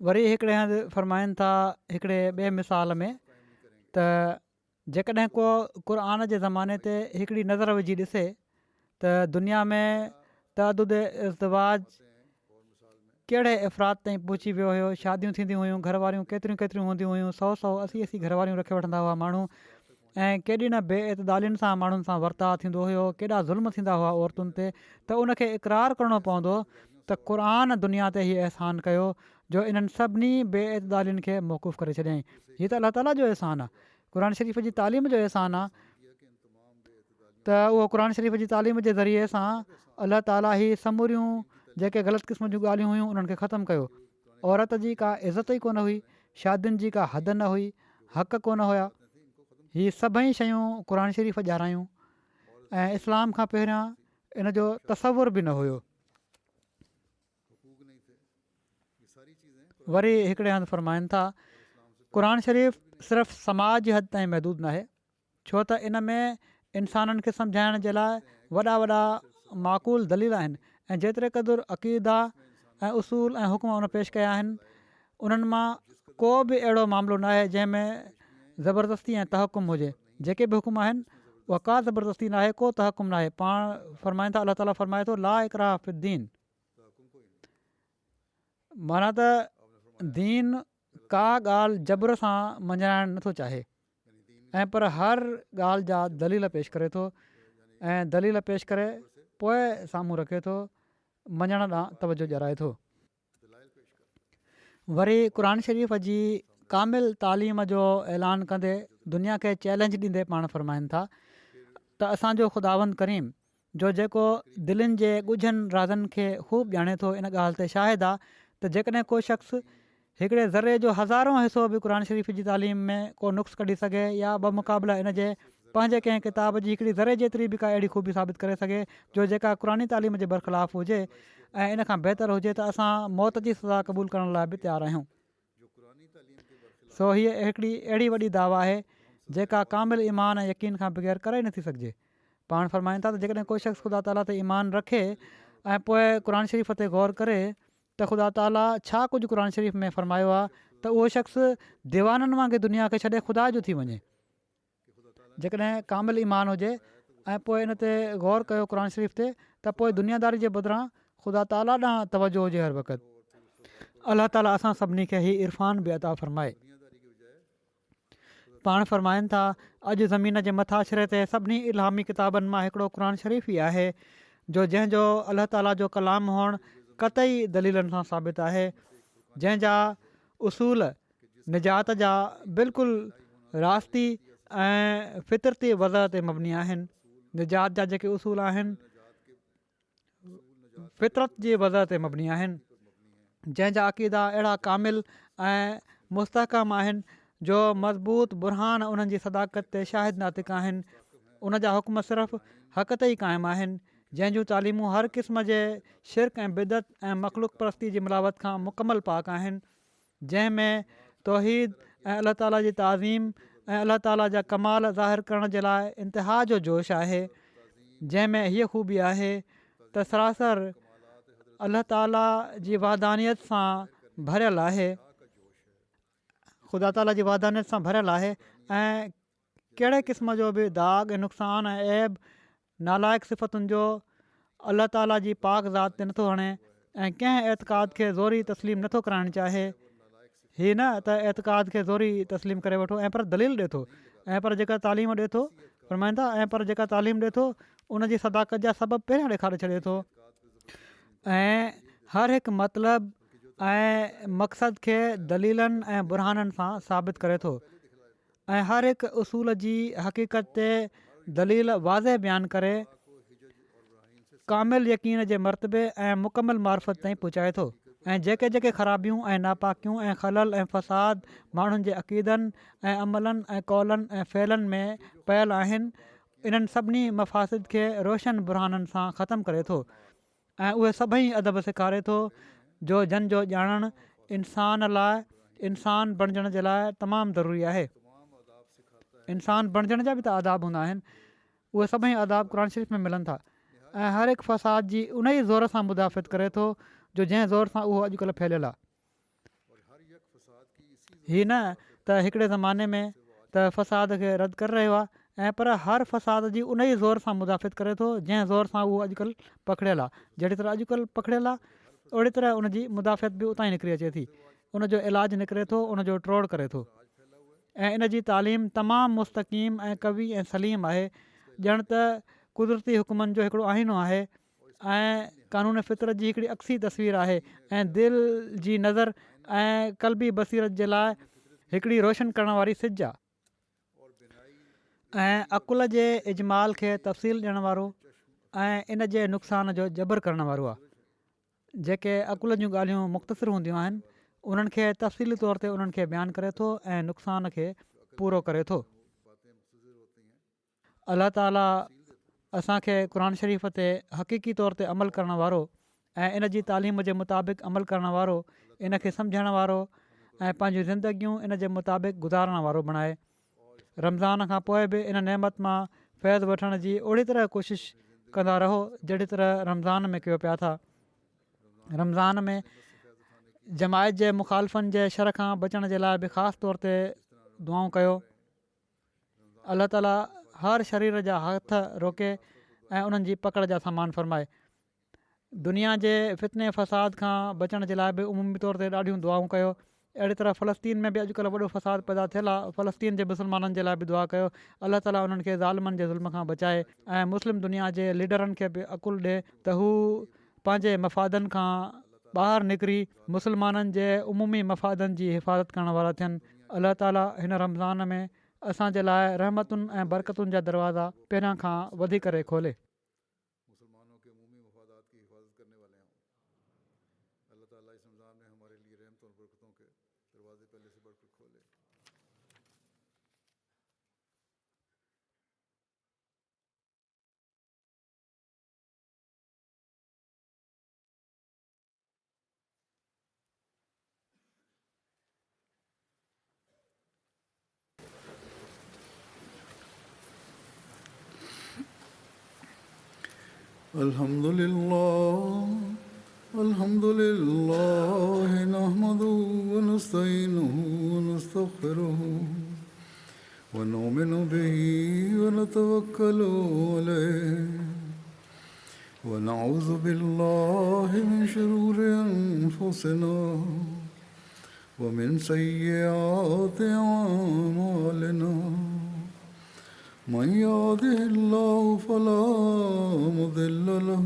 वरी हिकिड़े हंधि फ़रमाइनि था हिकिड़े ॿिए मिसाल में त जेकॾहिं को क़ुर जे ज़माने ते हिकिड़ी नज़र विझी ॾिसे त दुनिया में तअदुद इज़्दिवाज कहिड़े अफ़राद ताईं पहुची वियो हुयो। शादियूं थींदियूं हुयूं, घरवारियूं केतिरियूं केतिरियूं हूंदियूं हुयूं, 100 80 घरवारियूं रखे वठंदा हुआ माण्हू, ऐं केॾी न बेइतदालियुनि सां माण्हुनि सां वर्ताव थींदो हुयो, केॾा ज़ुल्म थींदा हुआ औरतुनि ते। त उनखे इक़रार करिणो पवंदो त क़ुर दुनिया ते हीउ अहसान कयो जो इन्हनि सभिनी बेइतदालियुनि खे मौक़ूफ़ करे छॾियईं। हीअ त अलाह ताला जो अहसान आहे, क़ुर शरीफ़ जी तालीम जो अहसान आहे त उहो क़ुर शरीफ़ जी तालीम जे ज़रिए सां अलाह ताला ही समूरियूं जेके ग़लति क़िस्म जूं ॻाल्हियूं हुयूं उन्हनि खे ख़तमु कयो। औरत जी का इज़त ई कोन हुई, शादियुनि जी का हद न हुई, हक़ कोन हुया। हीअ सभई शयूं क़ुर शरीफ़ ॼाणायूं ऐं इस्लाम खां पहिरियां इन जो तसवुर बि न हुयो। वरी हिकिड़े हंधि फ़रमाइनि था क़ुर शरीफ़ सिर्फ़ु समाज जी हद ताईं महदूदु न आहे, छो त इन में इंसाननि खे सम्झाइण जे लाइ वॾा वॾा माक़ूल दलील आहिनि ऐं जेतिरे क़दुरु अक़ीदा ऐं उसूल ऐं हुकुम उन पेश कया आहिनि, उन्हनि मां को बि अहिड़ो मामिलो न आहे जंहिंमें ज़बरदस्ती ऐं तहकुम हुजे। जेके बि हुकुम आहिनि उहा का ज़बरदस्ती न आहे, को तहकुम न आहे। पाण फ़रमाइनि था, अलाह ताला फ़रमाए थो ला इकराह फ़िद्दीन, माना त दीन का ॻाल्हि जबर सां मञाइणु नथो चाहे, ऐं पर हर ॻाल्हि जा दलील पेश करे थो ऐं दलील पेश करे पोइ साम्हूं रखे थो, मञण ॾांहुं तवजो ॼाणाए थो। वरी क़ुर शरीफ़ जी कामिल तालीम जो ऐलान कंदे दुनिया खे चैलेंज ॾींदे पाण फ़रमाइनि था त असांजो ख़ुदावंद करीम जो जेको दिलनि जे ॻुझनि राज़नि खे ख़ूब ॼाणे थो, इन ॻाल्हि ते शाहिद आहे त जेकॾहिं को शख़्स हिकिड़े ज़रे जो हज़ारों हिसो बि क़ुर शरीफ़ जी तालीम में को नुक़्स कढी सघे या मुक़ाबिला इन जे पंहिंजे कंहिं किताब जी हिकिड़ी ज़रे जेतिरी बि का अहिड़ी ख़ूबी साबित करे सघे जो जेका क़ुरानी तालीम जे बरख़िलाफ़ हुजे ऐं इन खां बहितर हुजे, त असां मौत जी सज़ा क़बूल करण लाइ बि तयारु आहियूं। सो हीअ हिकिड़ी अहिड़ी वॾी दावा आहे जेका कामिल ईमान ऐं यकीन खां बग़ैर करे नथी सघिजे। पाण फ़रमाइनि था त जेकॾहिं को शख़्स ख़ुदा ताला ते ईमान रखे ऐं पोइ क़ुर शरीफ़ ते गौर करे त ख़ुदा ताला छा कुझु क़ुर शरीफ़ में फ़रमायो आहे, त उहो शख़्स दीवाननि वांगुरु दुनिया खे छॾे ख़ुदा जो थी वञे। जेकॾहिं कामिल ईमान हुजे ऐं पोइ इन ते गौर कयो क़ुर शरीफ़ ते, त पोइ दुनियादारी जे बदिरां ख़ुदा ताला ॾांहुं तवजो हुजे हर वक़्तु। अलाह ताला असां सभिनी खे हीउ इरफ़ान बि अता फ़रमाए। पाण फ़रमाइनि था अॼु ज़मीन जे मथाशिरे ते सभिनी इल्हामी किताबनि मां हिकिड़ो क़ुर शरीफ़ ई आहे जो जंहिंजो अलाह ताला जो कलाम हुअणु क़तई दलीलनि सां साबित आहे, जंहिंजा उसूल निजात जा बिल्कुलु रास्ती ऐं फितरती वज़ह ते मबनी आहिनि। निजात जा जेके उसूल आहिनि फितरत जी वज़ह ते मबनी आहिनि, जंहिंजा अक़ीदा अहिड़ा कामिल ऐं मुस्तहकम आहिनि जो मज़बूत बुरहान उन्हनि जी सदाकत ते शाहिद नातिक आहिनि। उन जा हुक्म सिर्फ़ु हक़ ते ई क़ाइमु आहिनि, जंहिंजूं तालीमूं हर क़िस्म जे शिरक ऐं बिदत ऐं मख़लूक़ परस्ती जी मिलावत खां मुकमल पाक आहिनि, जंहिंमें तौहीद ऐं अलाह ताला जी ताज़ीम ऐं अलाह ताला जा कमाल ज़ाहिर करण जे लाइ इंतिहा जो जोश आहे, जंहिंमें हीअ ख़ूबी आहे त सरासर अलाह ताला जी वहदानियत सां भरियलु आहे, ख़ुदा ताला जी वहदानियत सां भरियलु आहे ऐं कहिड़े क़िस्म जो बि दाग़ ऐं नुक़सान ऐं ऐब नालाइक़ सिफ़तुनि जो अलाह ताला जी पाक ज़ात ते नथो हणे ऐं कंहिं एतक़ाद खे ज़ोरी तस्लीम नथो कराइणु चाहे। हीअ न त एतक़ाद खे ज़ोरी तस्लीम करे वठो ऐं पर दलील ॾिए थो ऐं पर जेका तालीम ॾिए थो फरमाईंदा ऐं पर जेका तालीम ॾिए थो उनजी सदाकत जा सबबु पहिरियां ॾेखारे छॾे थो ऐं हर हिकु मतिलबु ऐं मक़सद खे दलीलनि ऐं बुरहाननि सां साबित करे थो ऐं हर हिकु उसूल जी हक़ीक़त ते दलील वाज़े बयानु करे कामिल यकीन जे मरतबे ऐं मुकमिल मार्फत ताईं पहुचाए थो ऐं जेके जेके ख़राबियूं ऐं नापाकियूं ऐं ख़लल ऐं फ़साद माण्हुनि जे अक़ीदनि ऐं अमलनि ऐं कौलनि ऐं फ़ैलनि में पयल आहिनि इन्हनि सभिनी मफ़ासिद खे रोशन बुरहाननि सां ख़तमु करे थो ऐं उहे सभई अदब सेखारे थो जो जन जो ॼाणणु इंसान लाइ इंसान बणिजण जे लाइ तमामु ज़रूरी आहे। इंसान बणिजण जा बि त आदाब हूंदा आहिनि, उहे सभई आदाब क़ुर शरीफ़ में मिलनि था ऐं हर हिकु फ़साद जी उन ई ज़ोर सां मुदाफ़ित करे थो जो जंहिं ज़ोर सां उहो अॼुकल्ह फैलियल आहे। हीअ न त हिकिड़े ज़माने में त फ़साद खे रद्द करे रहियो आहे ऐं पर हर फ़साद जी उन ई ज़ोर सां मुदाफ़ित करे थो जंहिं ज़ोर सां उहो अॼुकल्ह पकड़ियल आहे। जहिड़ी तरह अॼुकल्ह पकड़ियल आहे ओड़ी तरह उनजी मुदाफ़ित बि उतां ई निकिरी अचे थी, उनजो इलाजु निकिरे थो, उनजो ट्रोड़ करे थो ऐं इन जी तालीम तमामु मुस्तक़ीम ऐं कवी ऐं सलीम आहे। ॼण त कुदरती हुकुमनि जो हिकिड़ो आहीनो आहे ऐं कानून फितरत जी हिकिड़ी अक्सी तस्वीर आहे ऐं दिलि जी नज़र ऐं क़ल्बी बसीरत जे लाइ हिकिड़ी रोशन करण वारी सिज आहे ऐं अकुल जे इजमाल खे तफ़सील ॾियण वारो ऐं इन जे नुक़सान जो जबर करण वारो आहे। जेके अकुल जूं ॻाल्हियूं मुख़्तसिर हूंदियूं आहिनि उन्हनि खे तफ़सीली तौर ते उन्हनि खे बयानु करे थो ऐं नुक़सान खे पूरो करे थो। अलाह ताला असांखे क़ुर शरीफ़ ते हक़ीक़ी तौर ते अमल करण वारो ऐं इन जी तालीम जे मुताबिक़ अमल करण वारो, इन खे सम्झण वारो ऐं पंहिंजूं ज़िंदगियूं इन जे मुताबिक़ गुज़ारण वारो बणाए। रमज़ान खां पोइ बि इन नेमत मां फ़ैज़ वठण जी ओड़ी तरह कोशिशि कंदा रहो जहिड़ी तरह रमज़ान में कयो पिया था। रमज़ान में जमायत जे मुखालफ़नि जे शर खां बचण जे लाइ बि ख़ासि तौर ते दुआऊं कयो। अलाह ताला हर शरीर जा हथ रोके ऐं उन्हनि जी पकड़ जा सामान फ़रमाए। दुनिया जे फितने फ़साद खां बचण जे लाइ बि उमूमी तौर ते ॾाढियूं दुआऊं कयो। अहिड़ी तरह फ़लस्तीन में बि अॼुकल्ह वॾो फ़साद पैदा थियल आहे, फ़लस्तीन जे मुस्लमाननि जे लाइ बि दुआ कयो अलाह ताला उन्हनि खे ज़ालिमनि जे ज़ुल्म खां बचाए ऐं मुस्लिम दुनिया जे लीडरनि खे बि अकुलु ॾिए त हू पंहिंजे मफ़ादनि खां ॿाहिरि निकिरी मुस्लमाननि जे उमूमी मफ़ादनि जी हिफ़ाज़त करण वारा थियनि। अलाह ताला हिन रमज़ान में असांजे लाइ रहमतुनि ऐं बरकतुनि जा दरवाज़ा पहिरियां खां वधी करे खोले। الحمد لله نحمده ونستعينه ونستغفره ونؤمن به ونتوكل عليه ونعوذ بالله من شرور أنفسنا ومن سيئات أعمالنا من يهده الله فلا مضل له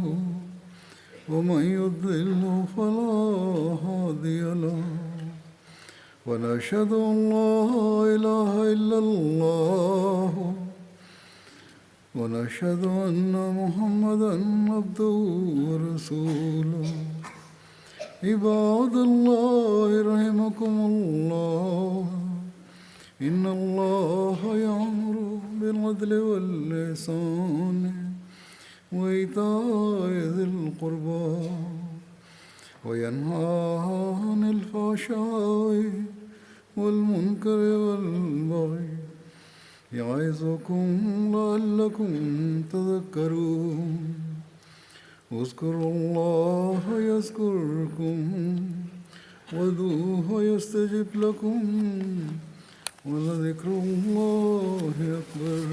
ومن يضلل فلا هادي له ونشهد أن لا إله إلا الله ونشهد أن محمدا عبده ورسوله عباد الله رحمكم الله إن الله يأمر بالعدل والإحسان وإيتاء ذي القربى وينهى عن الفحشاء والمنكر والبغي يعظكم لعلكم تذكرون اذكروا الله يذكركم وادعوه يستجب لكم ولذكر الله أكبر.